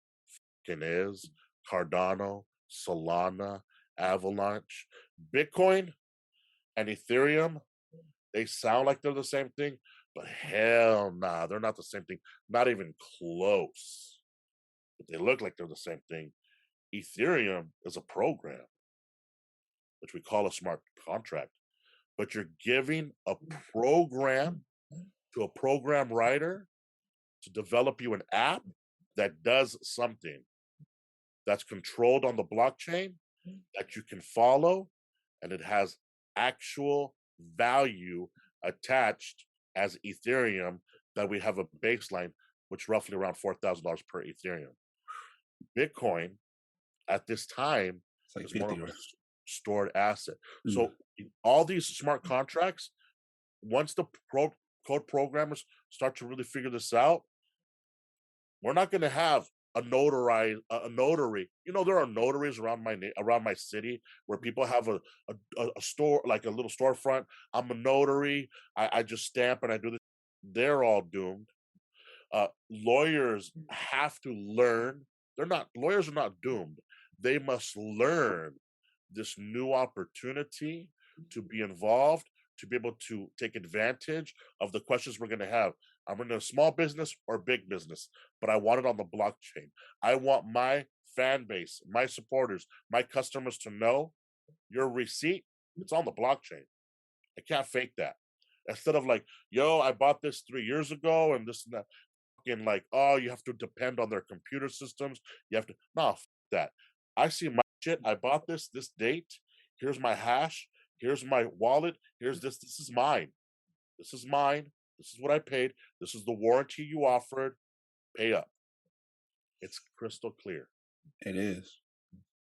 is, Cardano, Solana, Avalanche. Bitcoin and Ethereum, they sound like they're the same thing, but hell nah, they're not the same thing. Not even close. But they look like they're the same thing. Ethereum is a program, which we call a smart contract. But you're giving a program to a program writer to develop you an app that does something that's controlled on the blockchain, that you can follow, and it has actual value attached as Ethereum, that we have a baseline, which roughly around $4,000 per Ethereum. Bitcoin at this time is more of a stored asset. So all these smart contracts, once the code programmers start to really figure this out, we're not going to have a notary. You know, there are notaries around my city where people have a store, like a little storefront. I'm a notary. I just stamp and I do this. They're all doomed. Lawyers have to learn. Lawyers are not doomed. They must learn this new opportunity to be involved, to be able to take advantage of the questions we're going to have. I'm in a small business or big business, but I want it on the blockchain. I want my fan base, my supporters, my customers to know your receipt, it's on the blockchain. I can't fake that. Instead of like, yo, I bought this 3 years ago and this and that. And like, oh, you have to depend on their computer systems. You have to, no, f that. I see my shit. I bought this date. Here's my hash. Here's my wallet. Here's this. This is mine. This is mine. This is what I paid. This is the warranty you offered. Pay up. It's crystal clear. It is.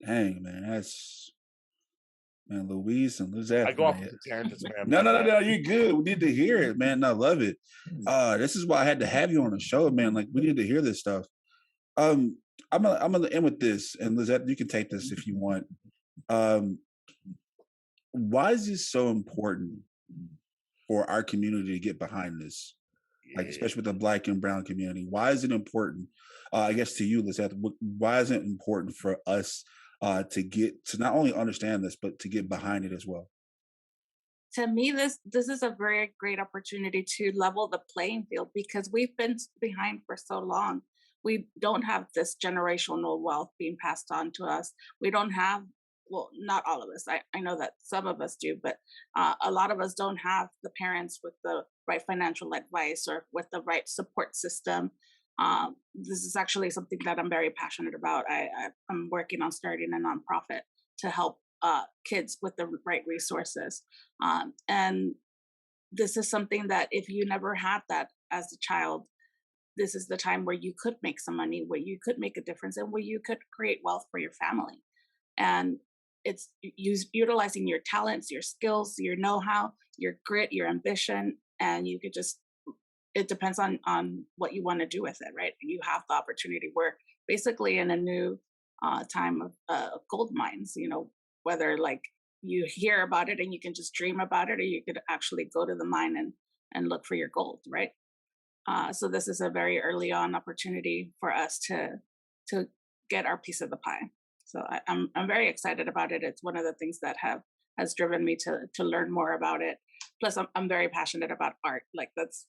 Dang, man, that's man, Louise and Lizeth. I go off man. the tangents, man. No, you're good. We need to hear it, man. I love it. This is why I had to have you on the show, man. Like, we need to hear this stuff. I'm gonna end with this, and Lizeth, you can take this if you want. Why is this so important for our community to get behind this? Like, especially with the Black and Brown community, why is it important? I guess to you, Lizeth, why is it important for us to not only understand this, but to get behind it as well? To me, this is a very great opportunity to level the playing field, because we've been behind for so long. We don't have this generational wealth being passed on to us. We don't have, well, not all of us. I know that some of us do, but a lot of us don't have the parents with the right financial advice or with the right support system. This is actually something that I'm very passionate about. I'm working on starting a nonprofit to help kids with the right resources. And this is something that if you never had that as a child, this is the time where you could make some money, where you could make a difference, and where you could create wealth for your family. And it's utilizing your talents, your skills, your know-how, your grit, your ambition, and you could just, it depends on what you want to do with it, right? You have the opportunity. We're basically in a new time of gold mines, you know, whether like you hear about it and you can just dream about it, or you could actually go to the mine and look for your gold, right? So this is a very early on opportunity for us to get our piece of the pie. So I'm very excited about it. It's one of the things that has driven me to learn more about it. Plus, I'm very passionate about art. Like, that's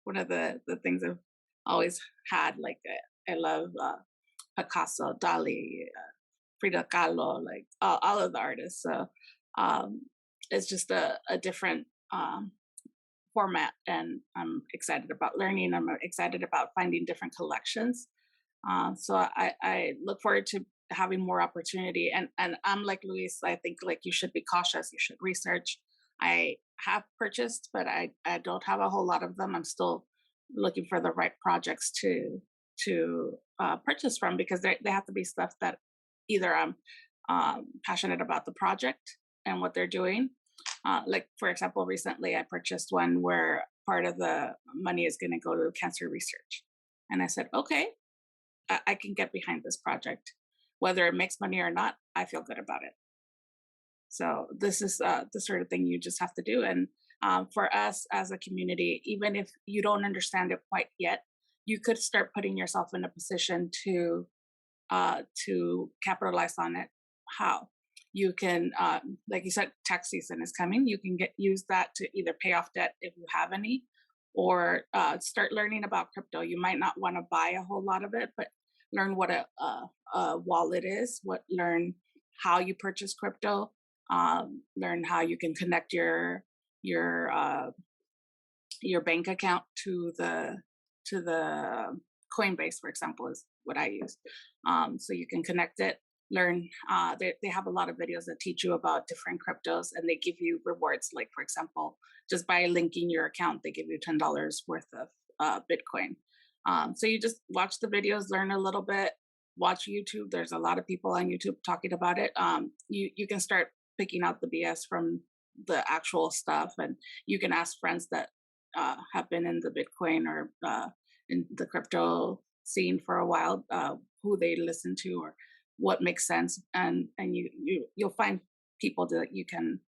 one of the things I've always had. Like, I love Picasso, Dali, Frida Kahlo, like all of the artists. So it's just a different format, and I'm excited about learning. I'm excited about finding different collections. So I look forward to having more opportunity. And I'm like Luis, I think like you should be cautious. You should research. I have purchased, but I don't have a whole lot of them. I'm still looking for the right projects to purchase from, because they have to be stuff that either I'm passionate about the project and what they're doing. Like, for example, recently I purchased one where part of the money is going to go to cancer research. And I said, okay, I can get behind this project. Whether it makes money or not, I feel good about it. So this is the sort of thing you just have to do. And for us as a community, even if you don't understand it quite yet, you could start putting yourself in a position to capitalize on it. How? You can, like you said, tax season is coming. You can use that to either pay off debt if you have any, or start learning about crypto. You might not want to buy a whole lot of it, but learn what a wallet is. Learn how you purchase crypto. Learn how you can connect your bank account to the Coinbase, for example, is what I use. So you can connect it. Learn. They have a lot of videos that teach you about different cryptos, and they give you rewards. Like, for example, just by linking your account, they give you $10 worth of Bitcoin. So you just watch the videos, learn a little bit, watch YouTube. There's a lot of people on YouTube talking about it. You can start picking out the BS from the actual stuff, and you can ask friends that have been in the Bitcoin or in the crypto scene for a while, who they listen to or what makes sense, and you'll find people that you can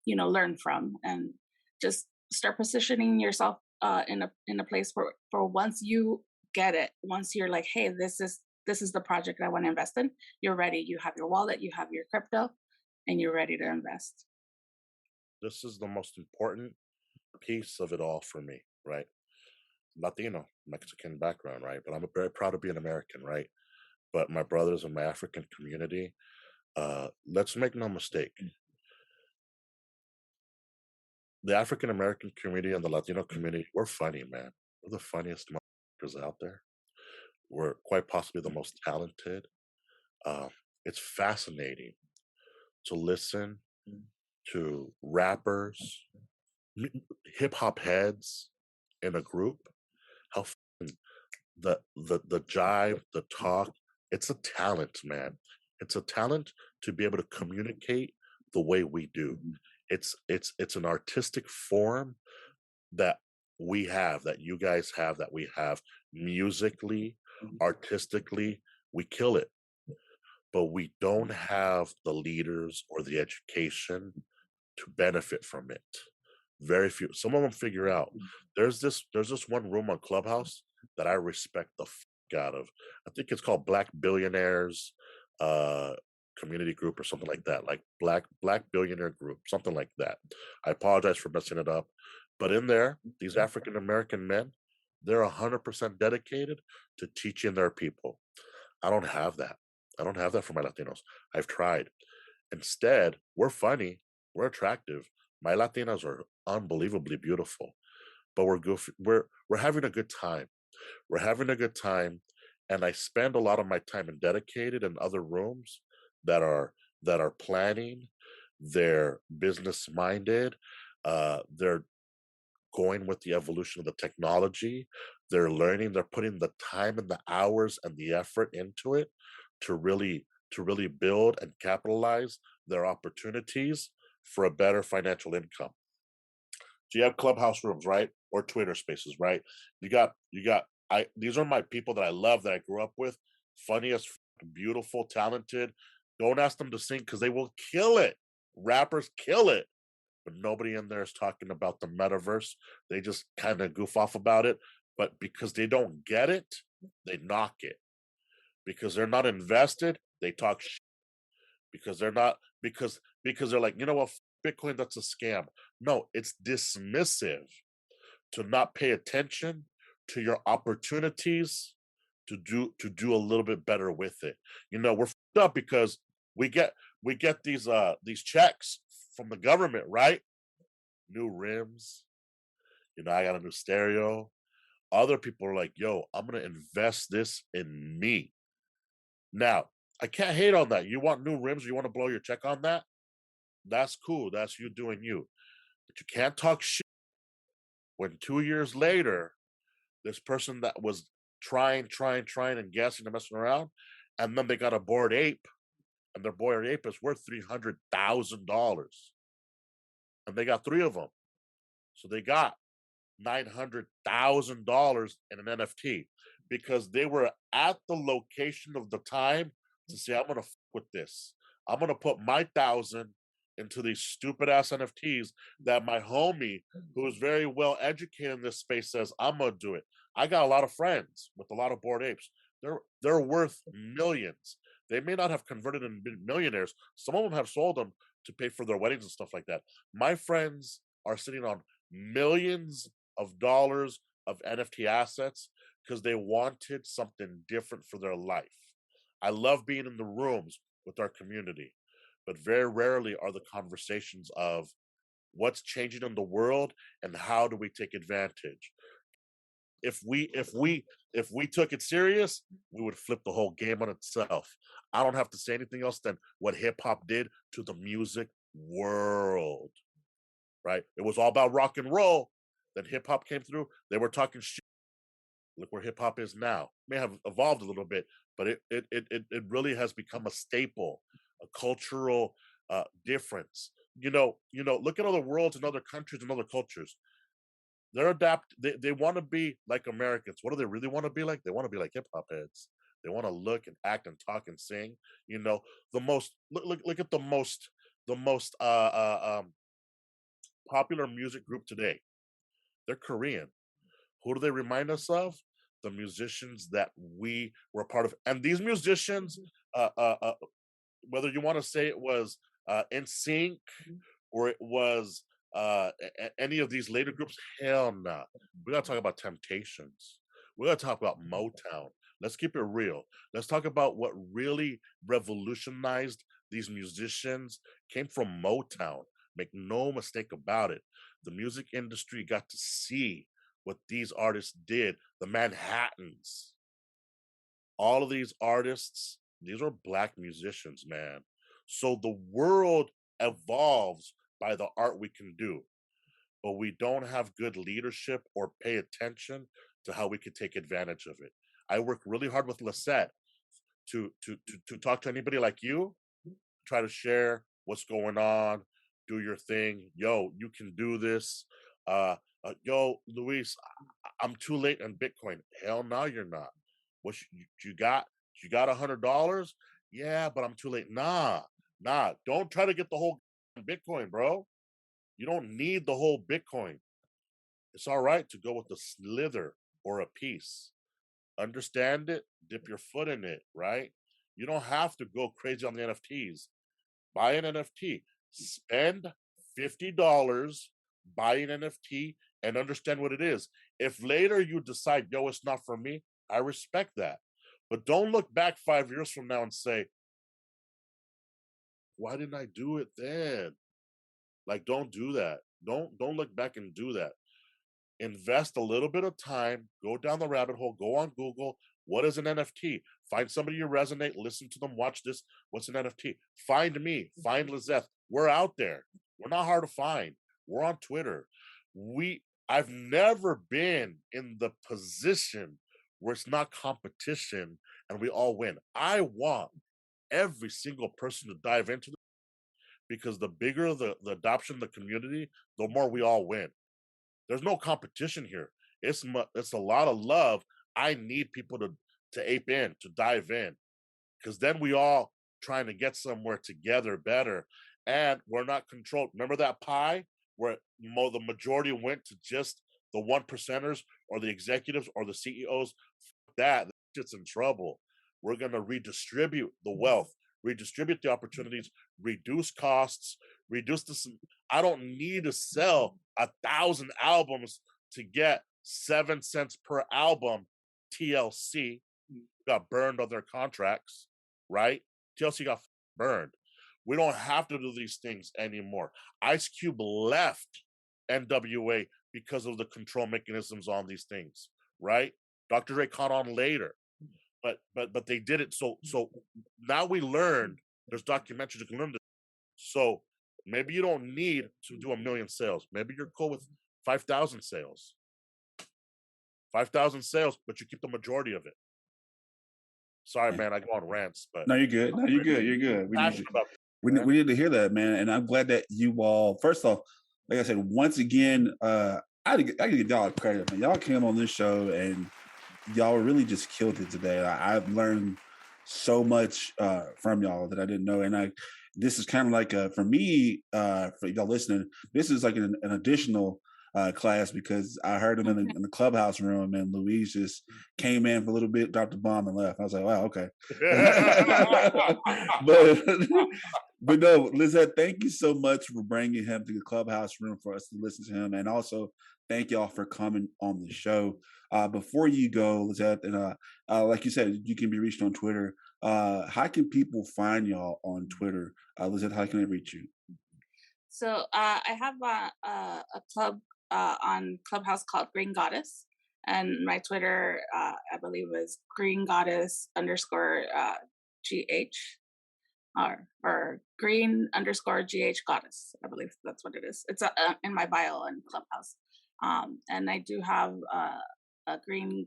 learn from, and just start positioning yourself in a place for once you get it, once you're like, hey, this is the project I want to invest in, you're ready. You have your wallet, you have your crypto, and you're ready to invest. This is the most important piece of it all for me, right? Latino, Mexican background, right? But I'm very proud to be an American, right? But my brothers in my African community, let's make no mistake. The African American community and the Latino community, we're funny, man. We're the funniest motherfuckers out there. We're quite possibly the most talented. It's fascinating to listen to rappers, hip hop heads in a group. How the jive, the talk, it's a talent, man. It's a talent to be able to communicate the way we do. It's an artistic form that we have, that you guys have, that we have musically, artistically, we kill it. But we don't have the leaders or the education to benefit from it. Very few. Some of them figure out. There's this one room on Clubhouse that I respect the out of. I think it's called Black Billionaires Community Group or something like that, like Black Billionaire Group, something like that. I apologize for messing it up, but in there, these African American men, they're 100% dedicated to teaching their people. I don't have that. I don't have that for my Latinos. I've tried. Instead, we're funny, we're attractive. My Latinas are unbelievably beautiful, but we're goofy. We're having a good time. We're having a good time, and I spend a lot of my time in dedicated in other rooms that are planning. They're business minded. They're going with the evolution of the technology. They're learning. They're putting the time and the hours and the effort into it to really build and capitalize their opportunities for a better financial income. So you have Clubhouse rooms, right? Or Twitter spaces, right? You got these are my people that I love, that I grew up with, funniest, beautiful, talented. Don't ask them to sing because they will kill it. Rappers kill it. But nobody in there is talking about the metaverse. They just kind of goof off about it. But because they don't get it, they knock it. Because they're not invested, they talk shit. Because they're not, because they're like, you know what, Bitcoin, that's a scam. No, it's dismissive to not pay attention to your opportunities to do a little bit better with it. You know, we're f***ed up because we get these checks from the government, right? New rims, you know, I got a new stereo. Other people are like, yo, I'm gonna invest this in me. Now, I can't hate on that. You want new rims, you want to blow your check on that? That's cool. That's you doing you. But you can't talk shit when 2 years later, this person that was trying and guessing and messing around, and then they got a Bored Ape, and their Bored Ape is worth $300,000. And they got 3 of them. So they got $900,000 in an NFT because they were at the location of the time to say, I'm going to fuck with this. I'm going to put my 1,000 into these stupid ass NFTs that my homie, who is very well educated in this space, says, I'm going to do it. I got a lot of friends with a lot of Bored Apes. They're worth millions. They may not have converted and been millionaires. Some of them have sold them to pay for their weddings and stuff like that. My friends are sitting on millions of dollars of NFT assets because they wanted something different for their life. I love being in the rooms with our community, but very rarely are the conversations of what's changing in the world and how do we take advantage. If we took it serious, we would flip the whole game on itself. I don't have to say anything else than what hip hop did to the music world. Right? It was all about rock and roll. Then hip hop came through. They were talking shit. Look where hip hop is now. It may have evolved a little bit, but it really has become a staple, a cultural difference. You know, look at other worlds and other countries and other cultures. They're they want to be like Americans. What do they really want to be like? They want to be like hip hop heads. They want to look and act and talk and sing. You know, the most look at the most popular music group today. They're Korean. Who do they remind us of? The musicians that we were part of. And these musicians, whether you want to say it was NSYNC or it was any of these later groups, hell no. We got to talk about Temptations. We got to talk about Motown. Let's keep it real. Let's talk about what really revolutionized these musicians came from Motown. Make no mistake about it. The music industry got to see what these artists did. The Manhattans. All of these artists, these are Black musicians, man. So the world evolves by the art we can do, but we don't have good leadership or pay attention to how we could take advantage of it. I work really hard with Lizeth to talk to anybody like you, try to share what's going on, do your thing. Yo, you can do this. Yo, Luis, I'm too late on Bitcoin. Hell no, you're not. What you got? You got $100? Yeah, but I'm too late. Nah. Don't try to get the whole Bitcoin, bro. You don't need the whole Bitcoin. It's all right to go with a slither or a piece. Understand it, dip your foot in it, right? You don't have to go crazy on the NFTs. Buy an NFT, spend $50, buy an NFT, and understand what it is. If later you decide, yo, it's not for me, I respect that. But don't look back 5 years from now and say, why didn't I do it then? Like, don't do that. Don't look back and do that. Invest a little bit of time, go down the rabbit hole, go on Google. What is an NFT? Find somebody you resonate, listen to them, watch this. What's an NFT? Find me, find Lizeth. We're out there. We're not hard to find. We're on Twitter. I've never been in the position where it's not competition and we all win. I want every single person to dive into it because the bigger the adoption of the community, the more we all win. There's no competition here. It's a lot of love. I need people to ape in, to dive in, because then we all trying to get somewhere together better, and we're not controlled. Remember that pie where the majority went to just the 1%ers or the executives or the CEOs? That shit's in trouble. We're gonna redistribute the wealth, redistribute the opportunities, reduce costs, reduce the. I don't need to sell 1,000 albums to get 7 cents per album. TLC got burned on their contracts, right? TLC got burned. We don't have to do these things anymore. Ice Cube left NWA because of the control mechanisms on these things, right? Dr. Dre caught on later, but they did it. So now we learned. There's documentaries you can learn this. So maybe you don't need to do 1 million sales. Maybe you're cool with 5,000 sales. 5,000 sales, but you keep the majority of it. Sorry, man, I go on rants, but no, you're good. No, you're good. You're good. We need to hear that, man. And I'm glad that you all. First off, like I said, once again, I give y'all credit, man. Y'all came on this show and y'all really just killed it today. I've learned so much from y'all that I didn't know, and this is kind of like for me, for y'all listening, this is like an additional class because I heard him in the clubhouse room and Luis just came in for a little bit, dropped the bomb and left. I was like, wow, okay. but no, Lizeth, thank you so much for bringing him to the clubhouse room for us to listen to him, and also thank y'all for coming on the show. Before you go, Lizeth, and like you said, you can be reached on Twitter. How can people find y'all on Twitter? Lizeth, how can they reach you? So I have a club on Clubhouse called Green Goddess, and my Twitter, I believe, is Green Goddess _GH or Green _GH Goddess. I believe that's what it is. It's in my bio on Clubhouse. And I do have a green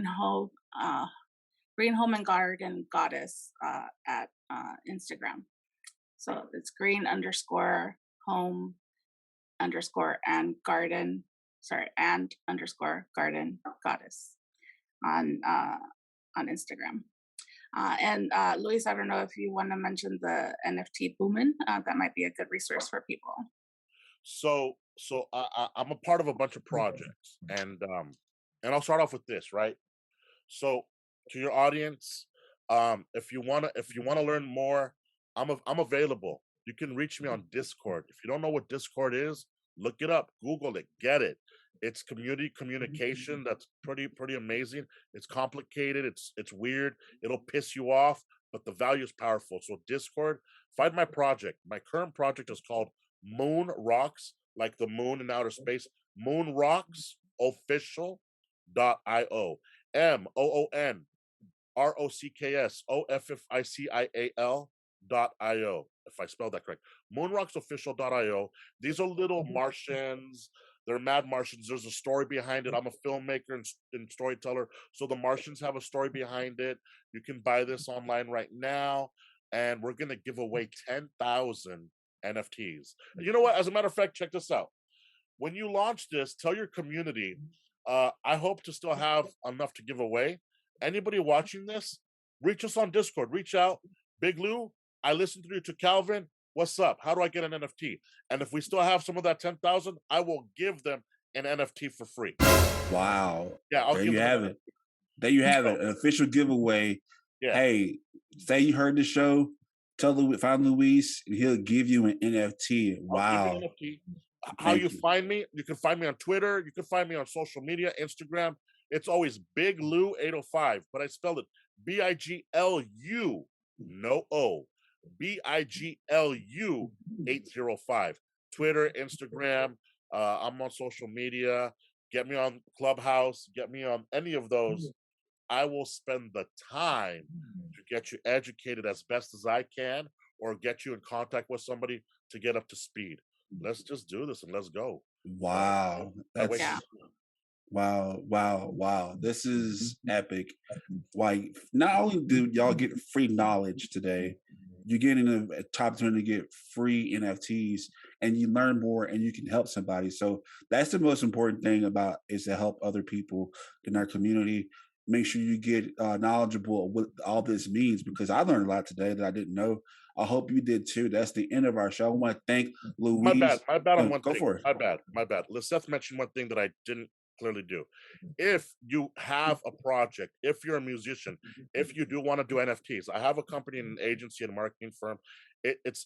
home and garden goddess at Instagram. So it's green _home _ garden, and _garden goddess on Instagram. And Luis, I don't know if you want to mention the NFT booming. That might be a good resource for people. So So I'm a part of a bunch of projects, and I'll start off with this, right? So to your audience, if you wanna learn more, I'm available. You can reach me on Discord. If you don't know what Discord is, look it up, Google it, get it. It's community communication that's pretty amazing. It's complicated, it's weird, it'll piss you off, but the value is powerful. So Discord, find my project. My current project is called Moon Rocks, like the moon in outer space. moonrocksofficial.io. MoonRocksOfficial.io, if I spelled that correct. moonrocksofficial.io. These are little Martians. They're mad Martians. There's a story behind it. I'm a filmmaker and storyteller, so the Martians have a story behind it. You can buy this online right now, and we're gonna give away 10,000 NFTs. And you know what? As a matter of fact, check this out. When you launch this, tell your community. I hope to still have enough to give away. Anybody watching this, reach us on Discord. Reach out. Big Lou, I listened to you to Calvin. What's up? How do I get an NFT? And if we still have some of that 10,000, I will give them an NFT for free. Wow. Yeah, I'll there give you them have it. There you have it. An official giveaway. Yeah. Hey, say you heard the show. Find Luis, and he'll give you an NFT. Wow. An NFT. How you find me? You can find me on Twitter. You can find me on social media, Instagram. It's always Big Lou 805, but I spelled it BIGLU, no O, BIGLU 805. Twitter, Instagram. I'm on social media. Get me on Clubhouse. Get me on any of those. I will spend the time to get you educated as best as I can, or get you in contact with somebody to get up to speed. Let's just do this and let's go. Wow. Wow. This is epic. Like, not only do y'all get free knowledge today, you're getting an opportunity to get free NFTs, and you learn more and you can help somebody. So that's the most important thing about is to help other people in our community. Make sure you get knowledgeable of what all this means, because I learned a lot today that I didn't know. I hope you did too. That's the end of our show. I want to thank Luis. My bad on one go thing. For it. My bad. Lizeth mentioned one thing that I didn't clearly do. If you have a project, if you're a musician, if you do want to do NFTs, I have a company and an agency and a marketing firm.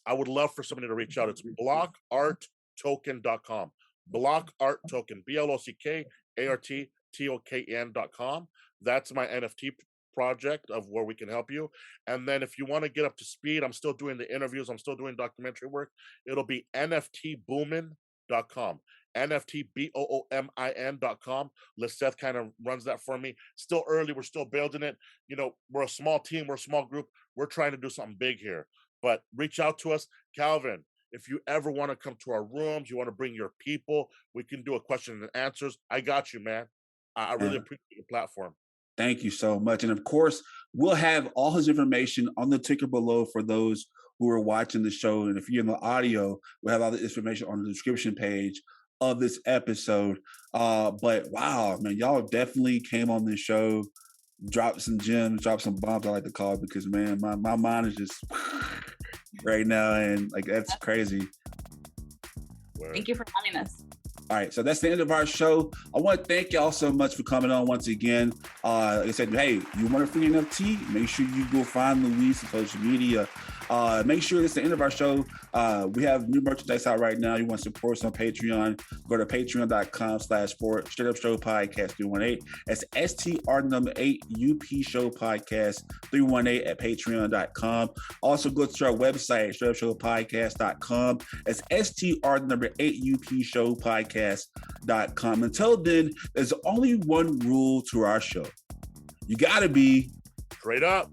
I would love for somebody to reach out. It's blockarttoken.com. Blockarttoken, BLOCKARTTOKN.com. That's my NFT project of where we can help you. And then if you want to get up to speed, I'm still doing the interviews, I'm still doing documentary work. It'll be NFTboomin.com. NFTboomin.com. Lizeth kind of runs that for me. Still early, we're still building it. You know, we're a small team, we're a small group. We're trying to do something big here. But reach out to us. Calvin, if you ever want to come to our rooms, you want to bring your people, we can do a question and answers. I got you, man. I really appreciate your platform. Thank you so much. And of course, we'll have all his information on the ticker below for those who are watching the show. And if you're in the audio, we'll have all the information on the description page of this episode. But wow, man, y'all definitely came on this show, dropped some gems, dropped some bombs, I like to call it, because man, my mind is just right now, and like that's crazy. Thank you for having us. All right, so that's the end of our show. I want to thank y'all so much for coming on once again. Like I said, hey, you want a free NFT? Make sure you go find Luis on social media. Make sure it's the end of our show. We have new merchandise out right now. You want to support us on Patreon, go to patreon.com/Straight Up Show Podcast 318. That's STR8UP Show Podcast 318 at patreon.com. Also go to our website, straightupshowpodcast.com. That's STR8UP Show Podcast.com. Until then, there's only one rule to our show. You got to be straight up.